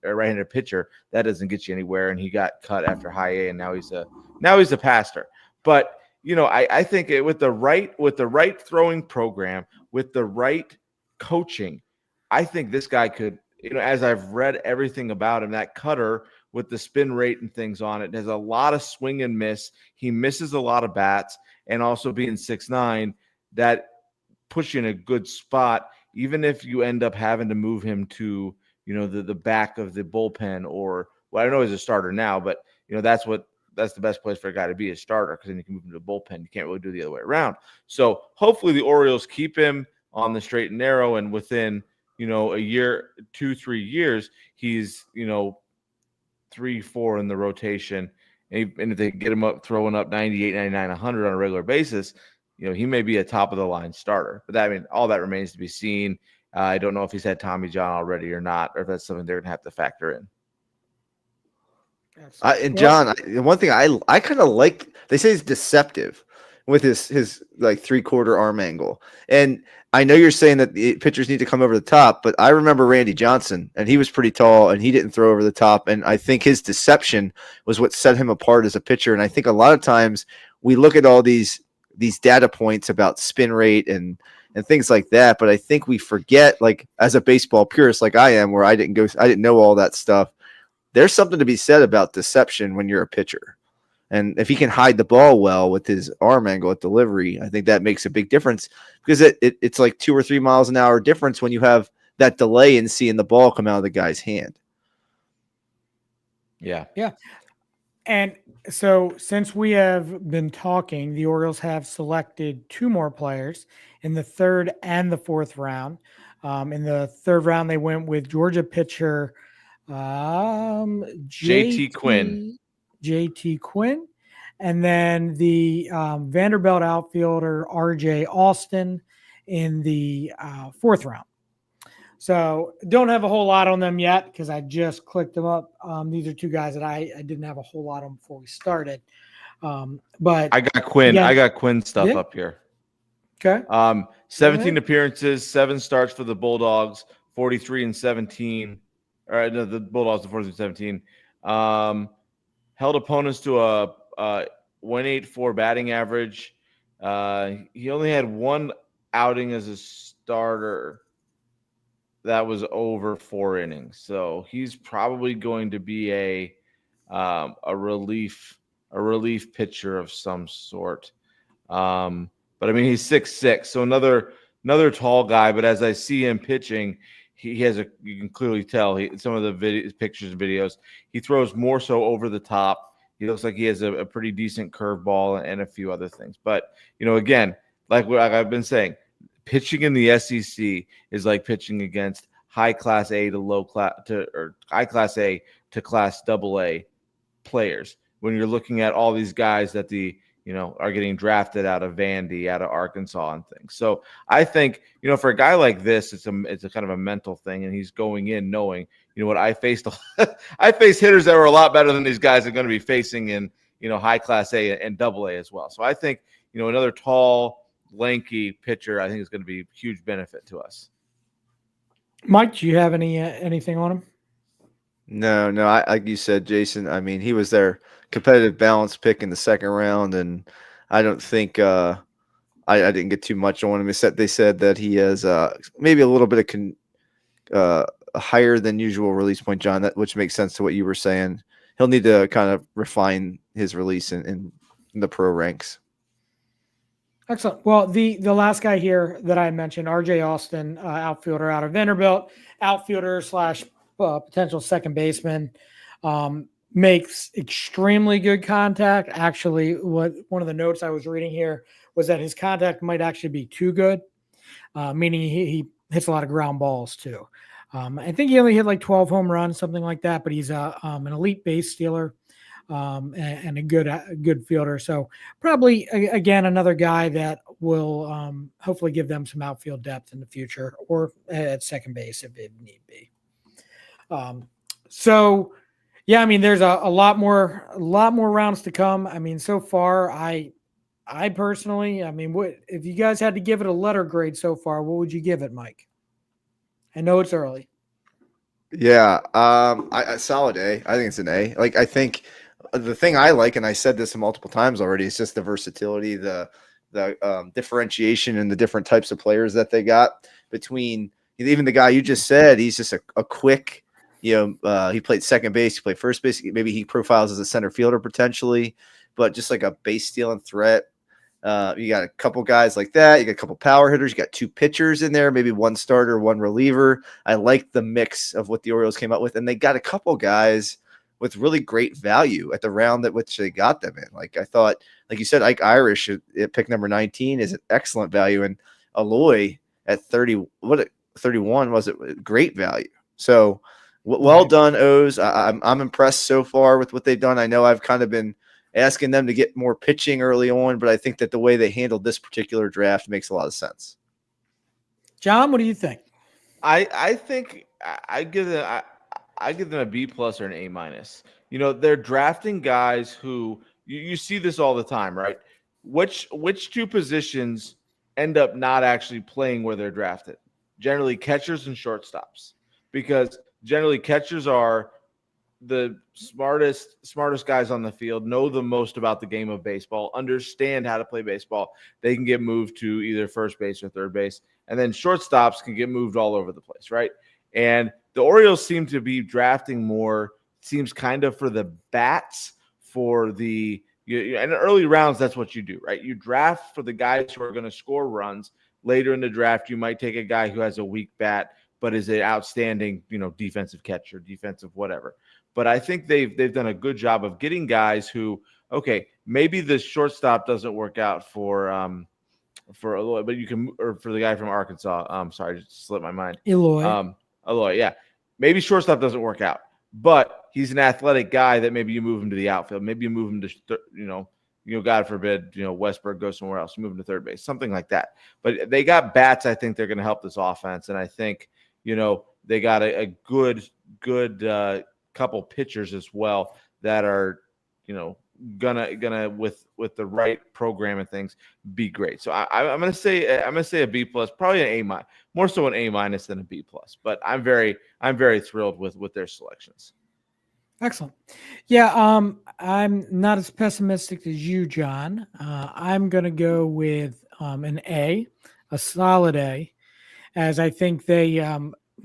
right-handed pitcher, that doesn't get you anywhere. And he got cut after high A, and now he's a pastor. But I think with the right throwing program, with the right coaching, I think this guy could. As I've read everything about him, that cutter with the spin rate and things on it has a lot of swing and miss. He misses a lot of bats, and also being 6'9", that puts you in a good spot. Even if you end up having to move him to, the back of the bullpen, or I know he's a starter now, but that's the best place for a guy to be, a starter, because then you can move him to the bullpen. You can't really do the other way around. So hopefully the Orioles keep him on the straight and narrow, and within a year, 2-3 years, he's 3-4 in the rotation. And if they get him up throwing up 98, 99, 100 on a regular basis, he may be a top of the line starter. But all that remains to be seen. I don't know if he's had Tommy John already or not, or if that's something they're going to have to factor in. And John, one thing I kind of like, they say he's deceptive with his like 3/4 arm angle. And I know you're saying that the pitchers need to come over the top, but I remember Randy Johnson, and he was pretty tall, and he didn't throw over the top. And I think his deception was what set him apart as a pitcher. And I think a lot of times we look at all these data points about spin rate and things like that, but I think we forget, like as a baseball purist like I am, where I didn't know all that stuff. There's something to be said about deception when you're a pitcher. And if he can hide the ball well with his arm angle at delivery, I think that makes a big difference, because it's like 2 or 3 miles an hour difference when you have that delay in seeing the ball come out of the guy's hand. Yeah. Yeah. And so since we have been talking, the Orioles have selected 2 more players in the 3rd and the 4th round. In the 3rd round, they went with Georgia pitcher JT Quinn. JT Quinn. And then the Vanderbilt outfielder RJ Austin in the 4th round. So don't have a whole lot on them yet because I just clicked them up. These are 2 guys that I didn't have a whole lot on before we started. But I got Quinn. Again, I got Quinn stuff up here. Okay. 17 appearances, 7 starts for the Bulldogs, 43-17. Or no, the Bulldogs, the 43-17. Held opponents to a 184 batting average. He only had 1 outing as a starter that was over 4 innings, so he's probably going to be a relief pitcher of some sort. But I mean, he's 6'6", so another tall guy. But as I see him pitching, he has you can clearly tell some of the pictures and videos, he throws more so over the top. He looks like he has a pretty decent curveball and a few other things. But again, like what I've been saying, pitching in the SEC is like pitching against high class A to low class or high class A to class AA players. When you're looking at all these guys that are getting drafted out of Vandy, out of Arkansas and things. So I think, for a guy like this, it's a kind of a mental thing, and he's going in knowing, what I faced hitters that were a lot better than these guys are going to be facing in, high class A and AA as well. So I think, another tall, lanky pitcher, I think is going to be a huge benefit to us. Mike, do you have anything on him? No, like you said, Jason, I mean, he was their competitive balance pick in the 2nd round, and I don't think I didn't get too much on him. Except they said that he has maybe a little bit of a higher than usual release point, John, which makes sense to what you were saying. He'll need to kind of refine his release in the pro ranks. Excellent. Well, the last guy here that I mentioned, RJ Austin, outfielder out of Vanderbilt, outfielder slash potential second baseman, makes extremely good contact. Actually, what one of the notes I was reading here was that his contact might actually be too good, meaning he hits a lot of ground balls too. I think he only hit like 12 home runs, something like that, but he's an elite base stealer. And a good fielder. So probably again another guy that will hopefully give them some outfield depth in the future, or at second base if it need be. So yeah, I mean, there's a lot more rounds to come. I mean, so far, I personally, I mean, what if you guys had to give it a letter grade so far? What would you give it, Mike? I know it's early. Yeah, I solid A. I think it's an A. Like, I think the thing I like, and I said this multiple times already, is just the versatility, the differentiation, and the different types of players that they got between even the guy you just said. He's just a quick, he played second base, he played first base. Maybe he profiles as a center fielder potentially, but just like a base stealing threat. You got a couple guys like that. You got a couple power hitters. You got two pitchers in there, maybe one starter, one reliever. I like the mix of what the Orioles came up with, and they got a couple guys with really great value at the round at which they got them in. Like, I thought, like you said, Ike Irish at pick number 19 is an excellent value, and Aloy at 31 was it great value. So well done, O's. I'm impressed so far with what they've done. I know I've kind of been asking them to get more pitching early on, but I think that the way they handled this particular draft makes a lot of sense. John, what do you think? I think I give them a B plus or an A minus. They're drafting guys who you see this all the time, right? Which two positions end up not actually playing where they're drafted? Generally catchers and shortstops, because generally catchers are the smartest guys on the field, know the most about the game of baseball, understand how to play baseball. They can get moved to either first base or third base. And then shortstops can get moved all over the place, right? And the Orioles seem to be drafting more, seems kind of for the bats, for the in early rounds. That's what you do, right? You draft for the guys who are going to score runs. Later in the draft, you might take a guy who has a weak bat, but is an outstanding, defensive catcher, defensive whatever. But I think they've done a good job of getting guys who, okay, maybe the shortstop doesn't work out for Aloy, but you can, or for the guy from Arkansas. Sorry, just slipped my mind. Aloy, yeah. Maybe shortstop doesn't work out, but he's an athletic guy that maybe you move him to the outfield. Maybe you move him to, God forbid, Westberg goes somewhere else. You move him to third base, something like that. But they got bats. I think they're going to help this offense, and I think they got a good couple pitchers as well that are gonna with the right program and things be great. So I'm gonna say a B plus, probably an A minus, more so an A minus than a B plus. But I'm very thrilled with their selections. Excellent. Yeah, I'm not as pessimistic as you, John. I'm gonna go with an A, a solid A, as I think they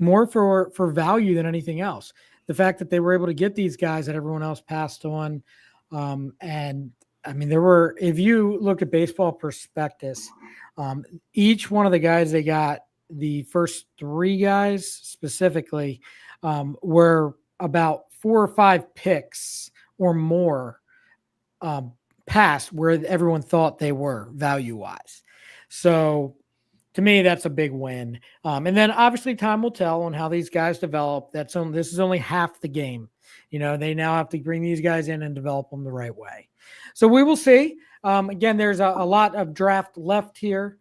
more for value than anything else. The fact that they were able to get these guys that everyone else passed on. And I mean, if you look at Baseball Prospectus, each one of the guys they got, the first three guys specifically, were about 4 or 5 picks or more past where everyone thought they were value-wise. So to me, that's a big win. And then obviously time will tell on how these guys develop. This is only half the game. They now have to bring these guys in and develop them the right way. So we will see. Again, there's a lot of draft left here.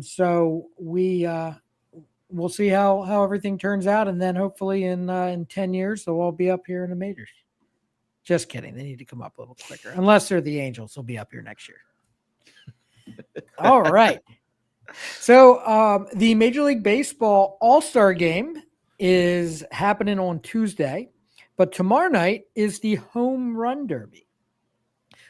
So we'll see how everything turns out. And then hopefully in 10 years, they'll all be up here in the majors. Just kidding. They need to come up a little quicker. Unless they're the Angels, they'll be up here next year. All right. So the Major League Baseball All-Star Game is happening on Tuesday, but tomorrow night is the Home Run Derby.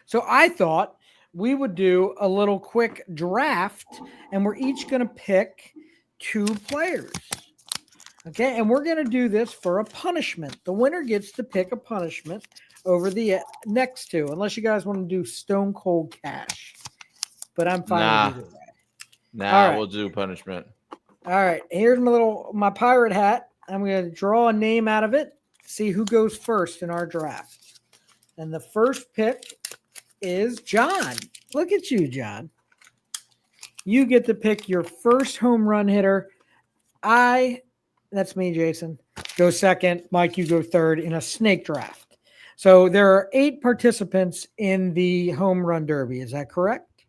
So I thought we would do a little quick draft, and we're each going to pick 2 players. Okay, and we're going to do this for a punishment. The winner gets to pick a punishment over the next 2, unless you guys want to do Stone Cold Cash. but I'm fine Nah. with either way. Nah, All right. we'll do punishment. All right, here's my pirate hat. I'm going to draw a name out of it, see who goes first in our draft. And the first pick is John. Look at you, John. You get to pick your first home run hitter. That's me, Jason, go second. Mike, you go third in a snake draft. So there are 8 participants in the home run derby. Is that correct?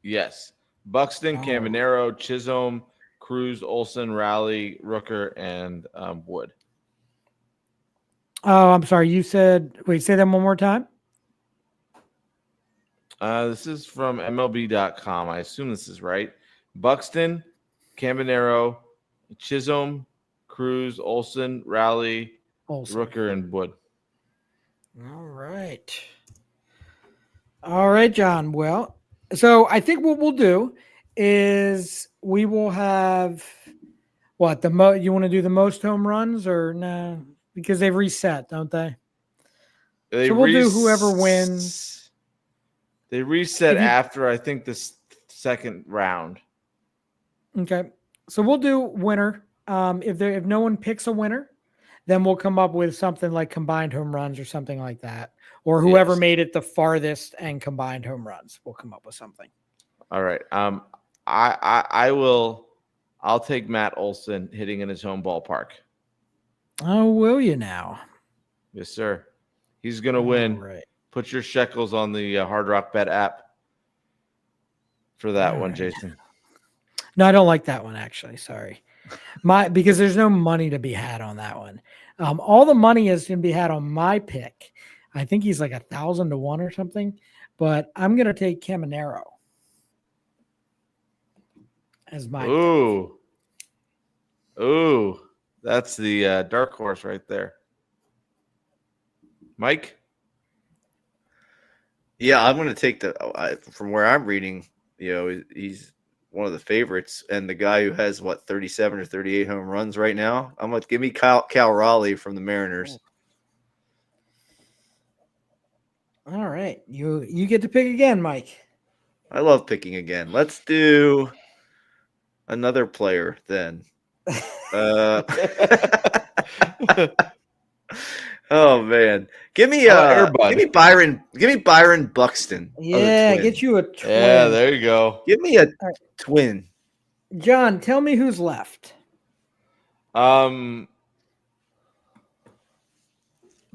Yes. Buxton, Oh. Caminero, Chisholm, Cruz, Olson, Raleigh, Rooker, and Wood. Oh, I'm sorry. You said, wait, say that one more time. This is from MLB.com. I assume this is right. Buxton, Caminero, Chisholm, Cruz, Olson, Raleigh, Rooker, and Wood. All right. All right, John. Well, so I think what we'll do is we will have what you want to do the most home runs or no? Because they've reset, don't they? So we'll do whoever wins. They reset after I think the second round. Okay. So we'll do winner. If no one picks a winner, then we'll come up with something like combined home runs or something like that. Or whoever made it the farthest and combined home runs. We'll come up with something. All right. I'll take Matt Olson hitting in his home ballpark. Oh, will you now? Yes, sir. He's gonna win. Right. Put your shekels on the Hard Rock Bet app for that one, Jason. No, I don't like that one actually. Sorry. Because there's no money to be had on that one. All the money is going to be had on my pick. I think he's like 1,000 to 1 or something, but I'm going to take Caminero as my pick. Ooh, that's the dark horse right there. Mike? Yeah, I'm going to take from where I'm reading, he's one of the favorites, and the guy who has 37 or 38 home runs right now. I'm going to give me Cal Raleigh from the Mariners. All right, you get to pick again, Mike. I love picking again. Let's do another player then. Oh man, give me Byron Buxton. Yeah, get you a twin. Yeah, there you go. Give me a twin. John, tell me who's left.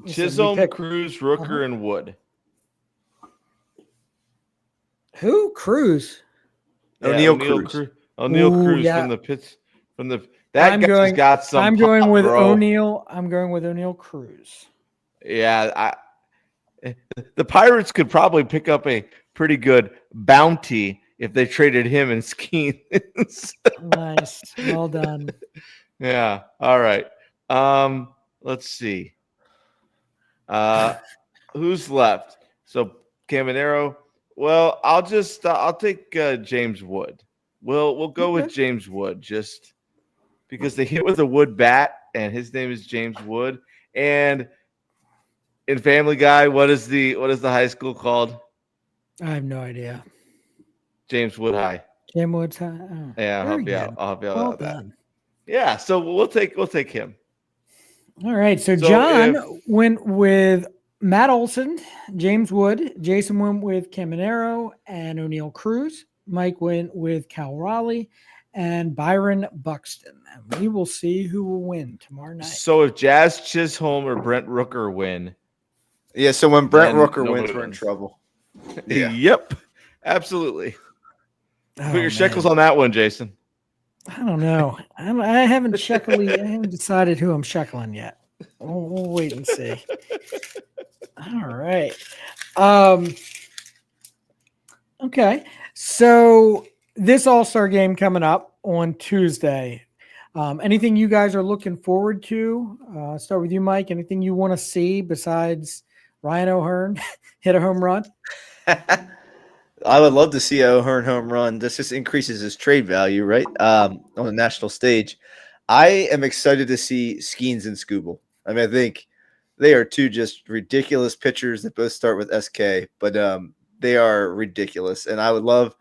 Chisholm, Cruz, Rooker, and Wood. Who? Cruz. O'Neal Cruz. O'Neal Cruz from the pits. I'm going with O'Neal. I'm going with O'Neal Cruz. Yeah, the Pirates could probably pick up a pretty good bounty if they traded him and Skeens. Nice. Well done. Yeah. All right. Let's see. Who's left? So Caminero. Well, I'll take James Wood. We'll go with James Wood just because they hit with a wood bat, and his name is James Wood. And in Family Guy, what is the high school called? I have no idea. James Wood High. James Wood High. Oh, yeah, I'll help you out. Well done. That. Yeah, so we'll take him. All right. So John went with Matt Olson, James Wood. Jason went with Caminero and O'Neal Cruz. Mike went with Cal Raleigh and Byron Buxton. And we will see who will win tomorrow night. So if Jazz Chisholm or Brent Rooker win. Yeah, so when Brent Rooker wins, we're in trouble. Yeah. Yep. Absolutely. Put your shekels on that one, Jason. I don't know. I haven't decided who I'm sheckling yet. We'll wait and see. All right. Okay. So this All-Star game coming up on Tuesday. Anything you guys are looking forward to? Start with you, Mike. Anything you want to see besides Ryan O'Hearn hit a home run? I would love to see a O'Hearn home run. This just increases his trade value, right? On the national stage. I am excited to see Skeens and Scooble. I mean, I think they are two just ridiculous pitchers that both start with SK, but they are ridiculous. And I would love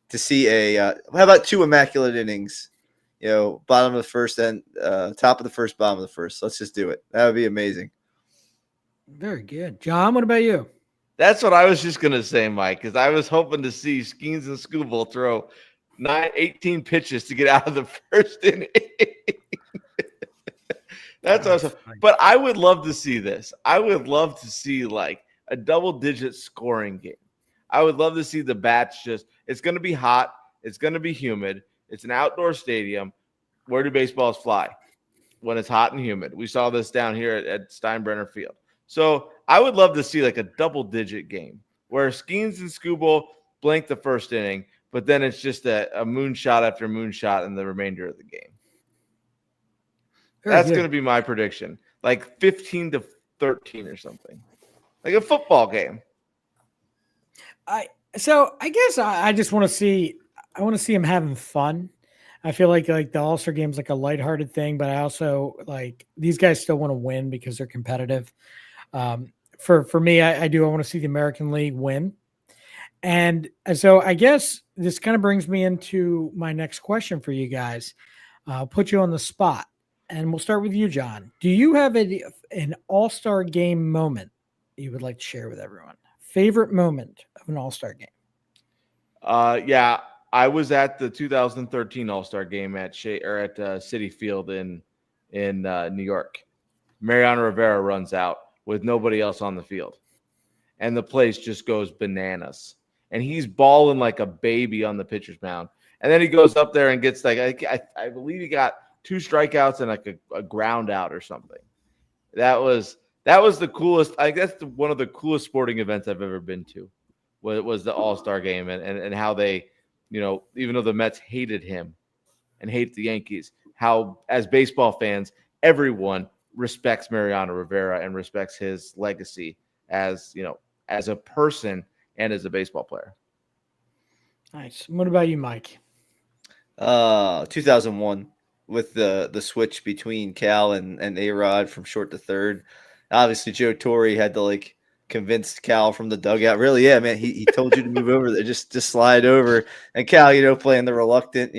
to see how about 2 immaculate innings? Bottom of the first and top of the first, bottom of the first. Let's just do it. That would be amazing. Very good. John, what about you? That's what I was just going to say, Mike, because I was hoping to see Skeens and Scooble throw 18 pitches to get out of the first inning. That's awesome. But I would love to see this. I would love to see like a double-digit scoring game. I would love to see the bats it's going to be hot. It's going to be humid. It's an outdoor stadium. Where do baseballs fly? When it's hot and humid. We saw this down here at Steinbrenner Field. So I would love to see like a double-digit game where Skeens and Scooble blank the first inning, but then it's just a moonshot after moonshot in the remainder of the game. That's going to be my prediction. Like 15-13 or something. Like a football game. I guess I just want to see him having fun. I feel like the All-Star game is like a lighthearted thing, but I also like these guys still want to win because they're competitive. For me, I want to see the American League win. And so I guess this kind of brings me into my next question for you guys. I'll put you on the spot. And we'll start with you, John. Do you have an All-Star game moment you would like to share with everyone? Favorite moment of an All-Star game? Yeah, I was at the 2013 All-Star game at Citi Field in New York. Mariano Rivera runs out with nobody else on the field, and the place just goes bananas. And he's balling like a baby on the pitcher's mound, and then he goes up there and gets like I believe he got 2 strikeouts and like a ground out or something. That was the coolest. I guess one of the coolest sporting events I've ever been to. Was the All-Star game and how they, even though the Mets hated him and hate the Yankees, how as baseball fans everyone respects Mariano Rivera and respects his legacy as as a person and as a baseball player. Nice. What about you, Mike? 2001. With the switch between Cal and A-Rod from short to third. Obviously, Joe Torre had to convince Cal from the dugout. Really, yeah, man, he told you to move over there, just slide over. And Cal, playing the reluctant,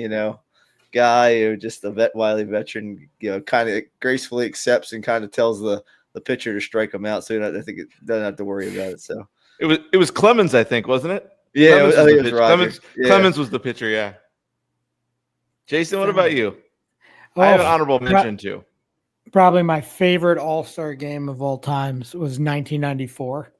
guy who just a wily veteran, kind of gracefully accepts and kind of tells the pitcher to strike him out. So I think it doesn't have to worry about it. So it was Clemens, I think, wasn't it? Yeah, Clemens was the pitcher. Yeah. Jason, what about you? I have an honorable mention too. Probably my favorite All-Star game of all times was 1994.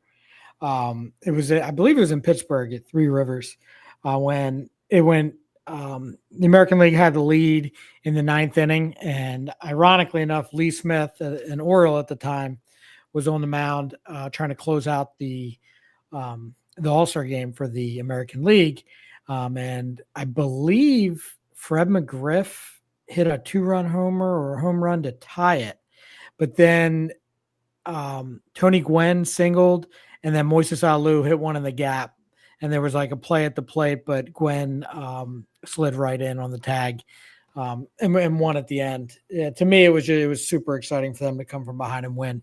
It was, I believe it was in Pittsburgh at Three Rivers when it went, the American League had the lead in the 9th inning. And ironically enough, Lee Smith, an Oriole at the time, was on the mound trying to close out the All-Star game for the American League. And I believe Fred McGriff hit a 2-run homer or a home run to tie it. But then Tony Gwynn singled, and then Moises Alou hit one in the gap. And there was like a play at the plate, but Gwynn slid right in on the tag and won at the end. Yeah, to me, it was super exciting for them to come from behind and win.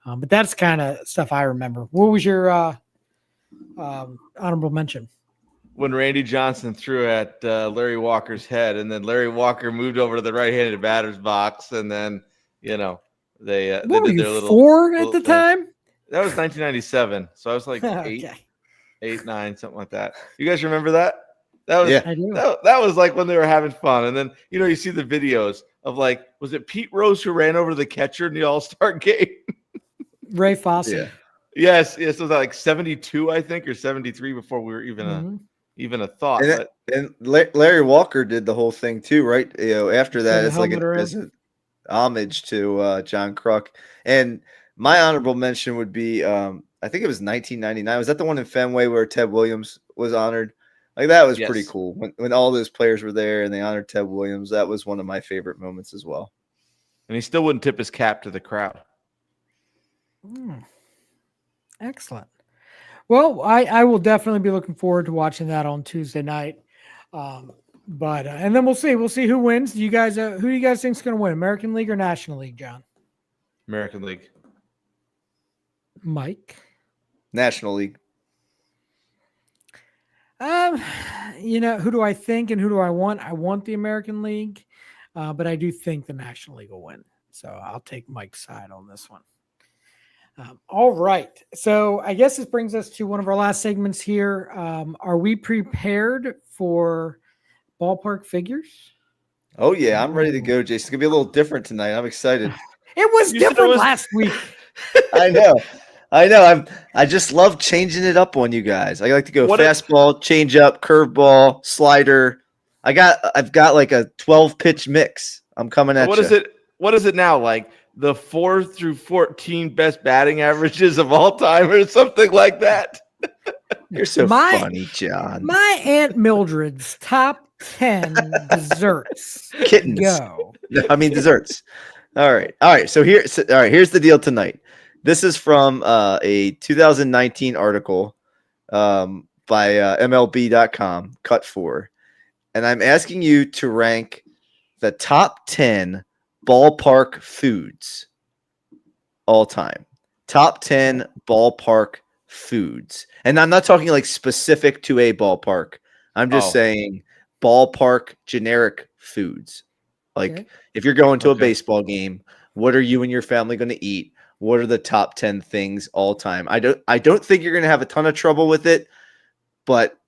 But that's kind of stuff I remember. What was your honorable mention? When Randy Johnson threw at Larry Walker's head, and then Larry Walker moved over to the right-handed batter's box, and then they did their little 4 at the time. That was 1997, so I was like okay. 8, 9, something like that. You guys remember that? That was I do. That was like when they were having fun, and then you see the videos of was it Pete Rose who ran over the catcher in the All-Star game? Ray Fosse. Yeah. Yes. It was like 72, I think, or 73 before we were even a thought. And Larry Walker did the whole thing too, right? After that, it's like as an homage to John Kruk. And my honorable mention would be, I think it was 1999. Was that the one in Fenway where Ted Williams was honored? Like that was pretty cool when all those players were there and they honored Ted Williams. That was one of my favorite moments as well. And he still wouldn't tip his cap to the crowd. Excellent. Well, I will definitely be looking forward to watching that on Tuesday night. But and then we'll see who wins. Do you guys who do you guys think is going to win, American League or National League, John? American League. Mike? National League. who do I think and who do I want? I want the American League, but I do think the National League will win. So I'll take Mike's side on this one. All right. So I guess this brings us to one of our last segments here. Are we prepared for ballpark figures? Oh yeah, I'm ready to go, Jason. It's gonna be a little different tonight. I'm excited. It was You said it different was- last week. I know. I just love changing it up on you guys. I like to go What if- fastball, change up, curveball, slider. I've got like a 12 pitch mix. I'm coming at What you. is it? What is it now? Like the 4 through 14 best batting averages of all time, or something like that? You're so My- funny, John. My Aunt Mildred's top 10 desserts. Kittens. Go. No, I mean desserts. All right. So here's the deal tonight. This is from a 2019 article by MLB.com, cut 4, and I'm asking you to rank the top 10 ballpark foods all time. Top 10 ballpark foods, and I'm not talking like specific to a ballpark. I'm just saying ballpark generic foods. Like Okay. if you're going to a Okay. baseball game, what are you and your family going to eat? What are the top 10 things all time? I don't think you're going to have a ton of trouble with it, but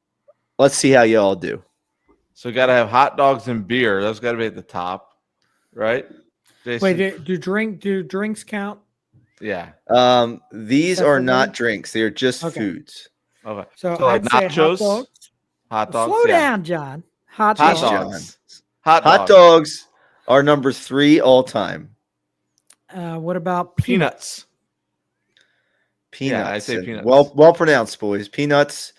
let's see how y'all do. So got to have hot dogs and beer. That's got to be at the top, right? Jason? Wait, do drinks count? Yeah. These are Separately? not drinks. They are just Okay. foods. Okay. So like I'd say nachos, hot dogs. hot dogs. Slow yeah. down, John. Hot Hot dogs. dogs. John. Hot Hot dogs. dogs are number 3 all time. What about peanuts? Peanuts. Yeah, I'd say And peanuts. Well pronounced, boys. Peanuts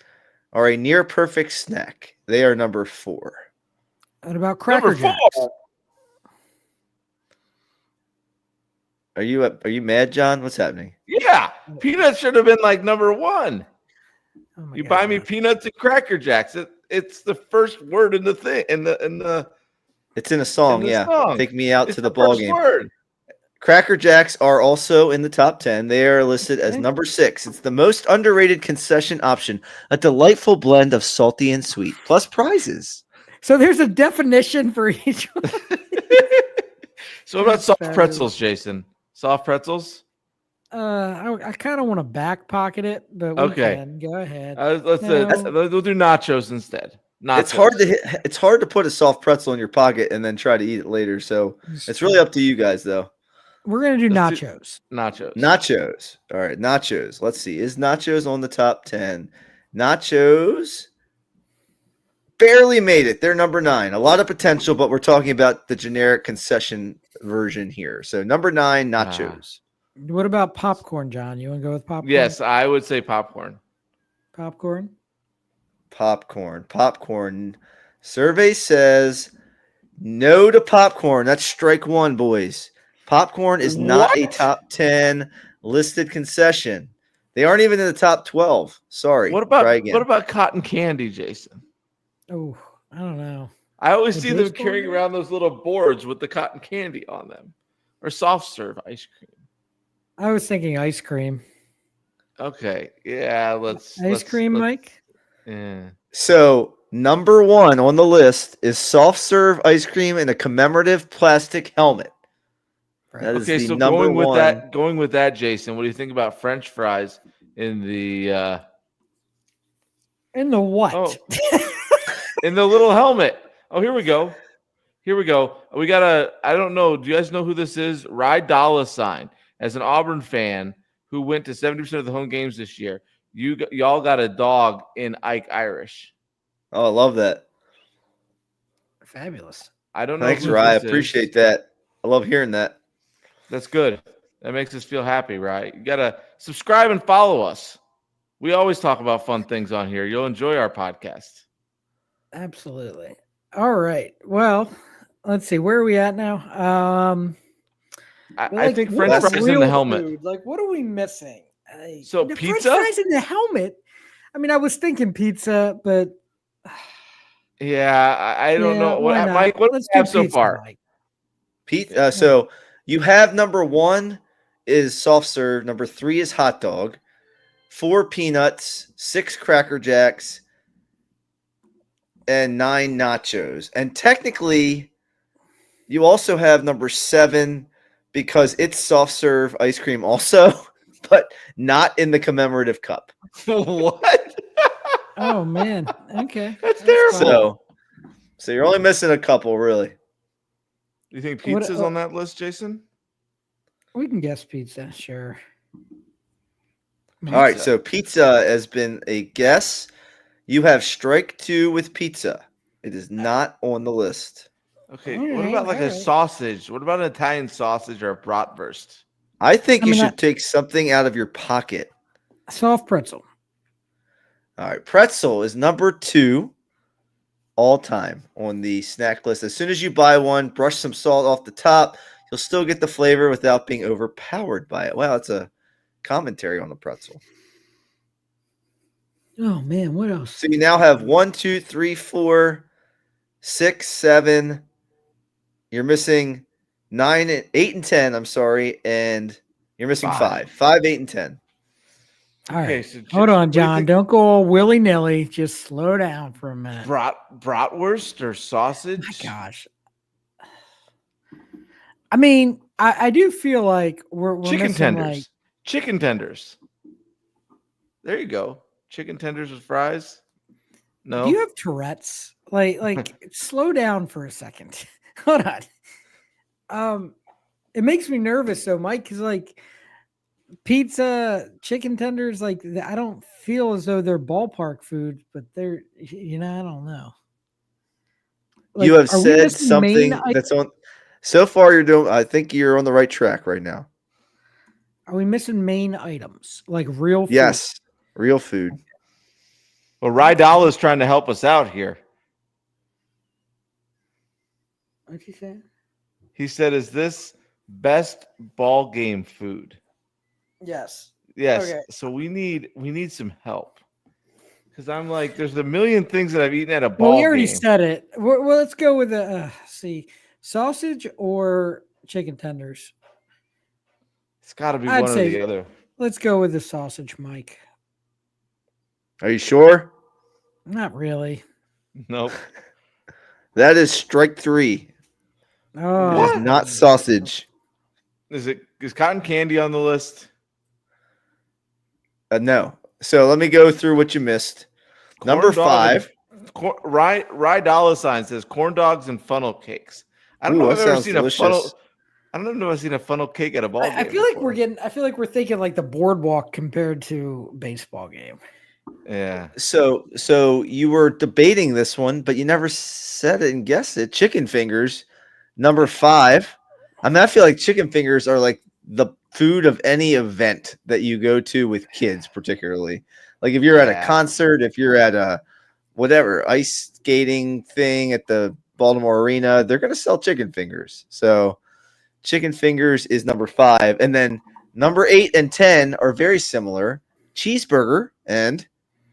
are a near perfect snack. They are number 4. What about Cracker Number 4. Jacks? Are you mad, John? What's happening? Yeah. Peanuts should have been like number 1. Oh my You God, buy me John. peanuts and Cracker Jacks. It's the first word in the thing in the It's in a song, the yeah. song. Take me out It's to the the ball first game. word. Cracker Jacks are also in the top 10. They are listed as Okay. number 6. It's the most underrated concession option, a delightful blend of salty and sweet, plus prizes. So there's a definition for each one. So what about That's soft fabulous. pretzels, Jason? Soft pretzels? I kind of want to back pocket it, but we Okay. can. Go ahead. Let's No. we'll do nachos instead. Nachos. It's hard to put a soft pretzel in your pocket and then try to eat it later. So it's really up to you guys, though. We're gonna do Let's do- nachos. nachos. Nachos. All right, nachos. Let's see. Is nachos on the top 10? Nachos barely made it. They're number 9. A lot of potential, but we're talking about the generic concession version here. So number 9, nachos. What about popcorn, John? You want to go with popcorn? Yes, I would say popcorn. Popcorn. Popcorn. Survey says no to popcorn. That's strike 1, boys. Popcorn is not a What? top 10 listed concession. They aren't even in the top 12. Sorry. What about Try again. cotton candy, Jason? Oh, I don't know. I always The see them baseball carrying game? around those little boards with the cotton candy on them, or soft serve ice cream. I was thinking ice cream. Okay, yeah, Ice cream, Mike. Yeah. So, number 1 on the list is soft serve ice cream in a commemorative plastic helmet. That is Okay, the so number one. going with that, Jason, what do you think about French fries in the In the what? Oh. in the little helmet? Oh, here we go. We got I don't know. Do you guys know who this is? Rye Dollar Sign. As an Auburn fan who went to 70% of the home games this year, y'all got a dog in Ike Irish. Oh, I love that. Fabulous. I don't know. Thanks, who Rye. I this is. appreciate that. I love hearing that. That's good. That makes us feel happy, right? You got to subscribe and follow us. We always talk about fun things on here. You'll enjoy our podcast. Absolutely. All right. Well, let's see. Where are we at now? I think what French is fries in the real helmet. food? Like, what are we missing? So the pizza? French fries in the helmet. I mean, I was thinking pizza, but Yeah, I don't know. why What, not? Mike, what do Let's we do have so pizza, far? Mike. Pete, so you have number 1 is soft serve. Number 3 is hot dog. 4 peanuts. 6 Cracker Jacks. and 9 nachos. And technically, you also have number 7 because it's soft serve ice cream also, but not in the commemorative cup. What? Oh man. Okay. That's terrible. So you're only missing a couple, really. You think What- pizza's on that list, Jason? We can guess pizza, sure. All right, Pizza. so pizza has been a guess. You have strike 2 with pizza. It is not on the list. Okay. All What right, about like all a right. sausage? What about an Italian sausage or a bratwurst? I think I you mean, should take something out of your pocket. Soft pretzel. All right, pretzel is number 2 all time on the snack list. As soon as you buy one, brush some salt off the top. You'll still get the flavor without being overpowered by it. Wow, it's a commentary on the pretzel. Oh man, what else? So you now have 1, 2, 3, 4, 6, 7. You're missing 9, 8, and 10. I'm sorry, and you're missing 5. 5, 8, and 10. All right. Okay, so Hold on, what do you John. think- Don't go all willy nilly. Just slow down for a minute. Bratwurst or sausage? My gosh. I mean, I do feel like we're Chicken missing, tenders. like, Chicken tenders. There you go. Chicken tenders with fries. No. do you have Tourette's? Like slow down for a second. Hold on. It makes me nervous though, Mike, because like pizza, chicken tenders, like I don't feel as though they're ballpark food, but they're I don't know. Like, You have are we said missing main something that's on. So far, you're doing. I think you're on the right track right now. Are we missing main items like real food? Yes, real food. Well, Rydal is trying to help us out here. What'd you say? He said, "Is this best ball game food?" Yes. Yes. Okay. So we need some help because I'm like, there's a million things that I've eaten at a ball Well, we already game. said it. Well, let's go with the see sausage or chicken tenders. It's got to be I'd one or say- the other. Let's go with the sausage, Mike. Are you sure? Not really. Nope. That is strike 3. Oh, It is not sausage. Is cotton candy on the list? No. So let me go through what you missed. Number Corn dog 5. Rydal sign says corn dogs and funnel cakes. I don't Ooh, know if that I've ever sounds seen delicious. a funnel. I don't know if I've seen a funnel cake at a ball game. I feel like before. I feel like we're thinking like the boardwalk compared to baseball game. Yeah. So you were debating this one, but you never said it and guessed it. Chicken fingers, number 5. I mean, I feel like chicken fingers are like the food of any event that you go to with kids, particularly. Like if you're at a Yeah. concert, if you're at a whatever ice skating thing at the Baltimore Arena, they're gonna sell chicken fingers. So chicken fingers is number 5, and then number 8 and 10 are very similar. Cheeseburger and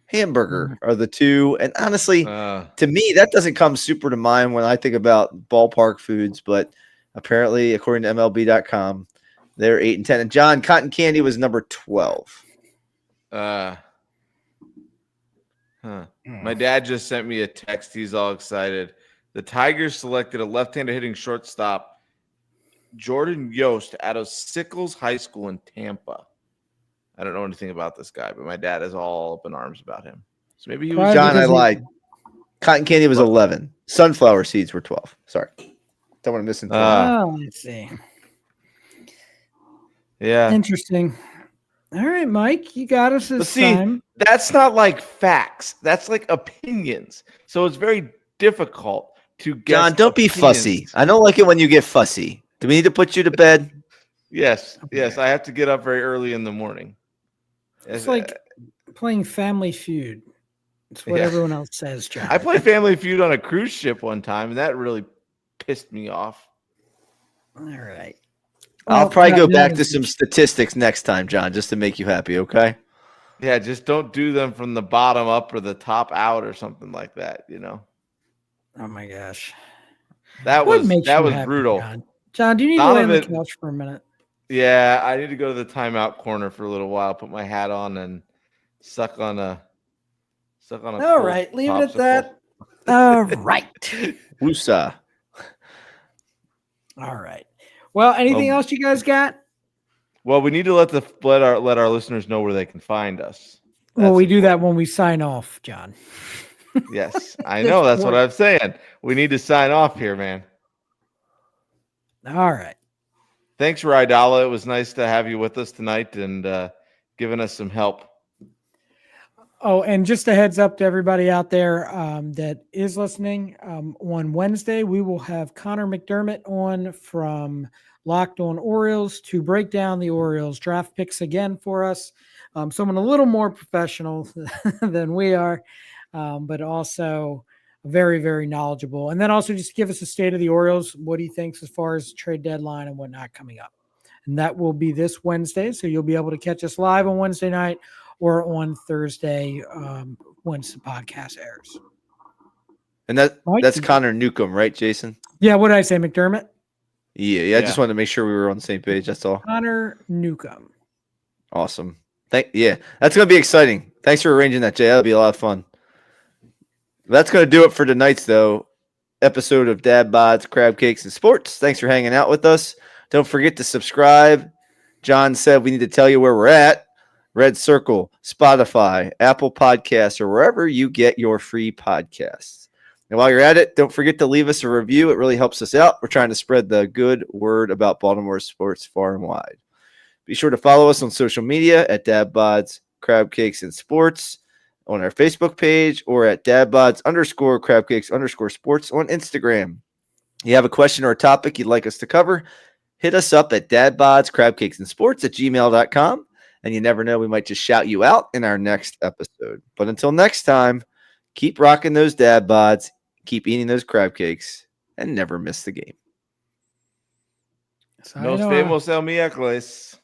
hamburger are the two. And honestly, to me, that doesn't come super to mind when I think about ballpark foods, but apparently, according to MLB.com, they're 8 and 10. And John, cotton candy was number 12. My dad just sent me a text. He's all excited. The Tigers selected a left-handed hitting shortstop, Jordan Yost, out of Sickles High School in Tampa. I don't know anything about this guy, but my dad is all up in arms about him. So maybe he was. Probably John, I because he- lied. Cotton candy was 11. Sunflower seeds were 12. Sorry. Don't want to misinform. Oh, let's see. Yeah. Interesting. All right, Mike, you got us But this see, time. that's not like facts. That's like opinions. So it's very difficult to guess. John, don't be opinions. fussy. I don't like it when you get fussy. Do we need to put you to bed? Yes. I have to get up very early in the morning. It's like playing Family Feud. It's what Yeah. everyone else says, John. I played Family Feud on a cruise ship one time, and that really pissed me off. All right. I'll Well, probably go that back to is- some statistics next time, John, just to make you happy, okay? Yeah, just don't do them from the bottom up or the top out or something like that. Oh my gosh. That What was makes that you was happy, brutal. John? John, do you need to lay on the Donovan- couch for a minute? Yeah, I need to go to the timeout corner for a little while, put my hat on, and suck on a. All cold right, leave it at popsicle. that. All right. Woosah. All right. Well, anything else you guys got? Well, we need to let our listeners know where they can find us. Well, we do that important. when we sign off, John. Yes, I know. That's what I'm saying. We need to sign off here, man. All right. Thanks, Rydala. It was nice to have you with us tonight and giving us some help. Oh, and just a heads up to everybody out there that is listening. On Wednesday, we will have Connor McDermott on from Locked On Orioles to break down the Orioles draft picks again for us. Someone a little more professional than we are, but also very, very knowledgeable. And then also just give us a state of the Orioles, what he thinks as far as trade deadline and whatnot coming up. And that will be this Wednesday. So you'll be able to catch us live on Wednesday night or on Thursday once the podcast airs. And that's Connor Newcomb, right, Jason? Yeah, what did I say, McDermott? Yeah. I just wanted to make sure we were on the same page. That's all. Connor Newcomb. Awesome. That's going to be exciting. Thanks for arranging that, Jay. That'll be a lot of fun. That's going to do it for tonight's, episode of Dad Bods, Crab Cakes, and Sports. Thanks for hanging out with us. Don't forget to subscribe. John said we need to tell you where we're at. Red Circle, Spotify, Apple Podcasts, or wherever you get your free podcasts. And while you're at it, don't forget to leave us a review. It really helps us out. We're trying to spread the good word about Baltimore sports far and wide. Be sure to follow us on social media at Dad Bods, Crab Cakes, and Sports on our Facebook page or at dadbods_Crab Cakes_Sports on Instagram. You have a question or a topic you'd like us to cover, hit us up at dadbodscrabcakesandsports@gmail.com. And you never know, we might just shout you out in our next episode. But until next time, keep rocking those dad bods, keep eating those crab cakes, and never miss the game. Nos vemos el miércoles.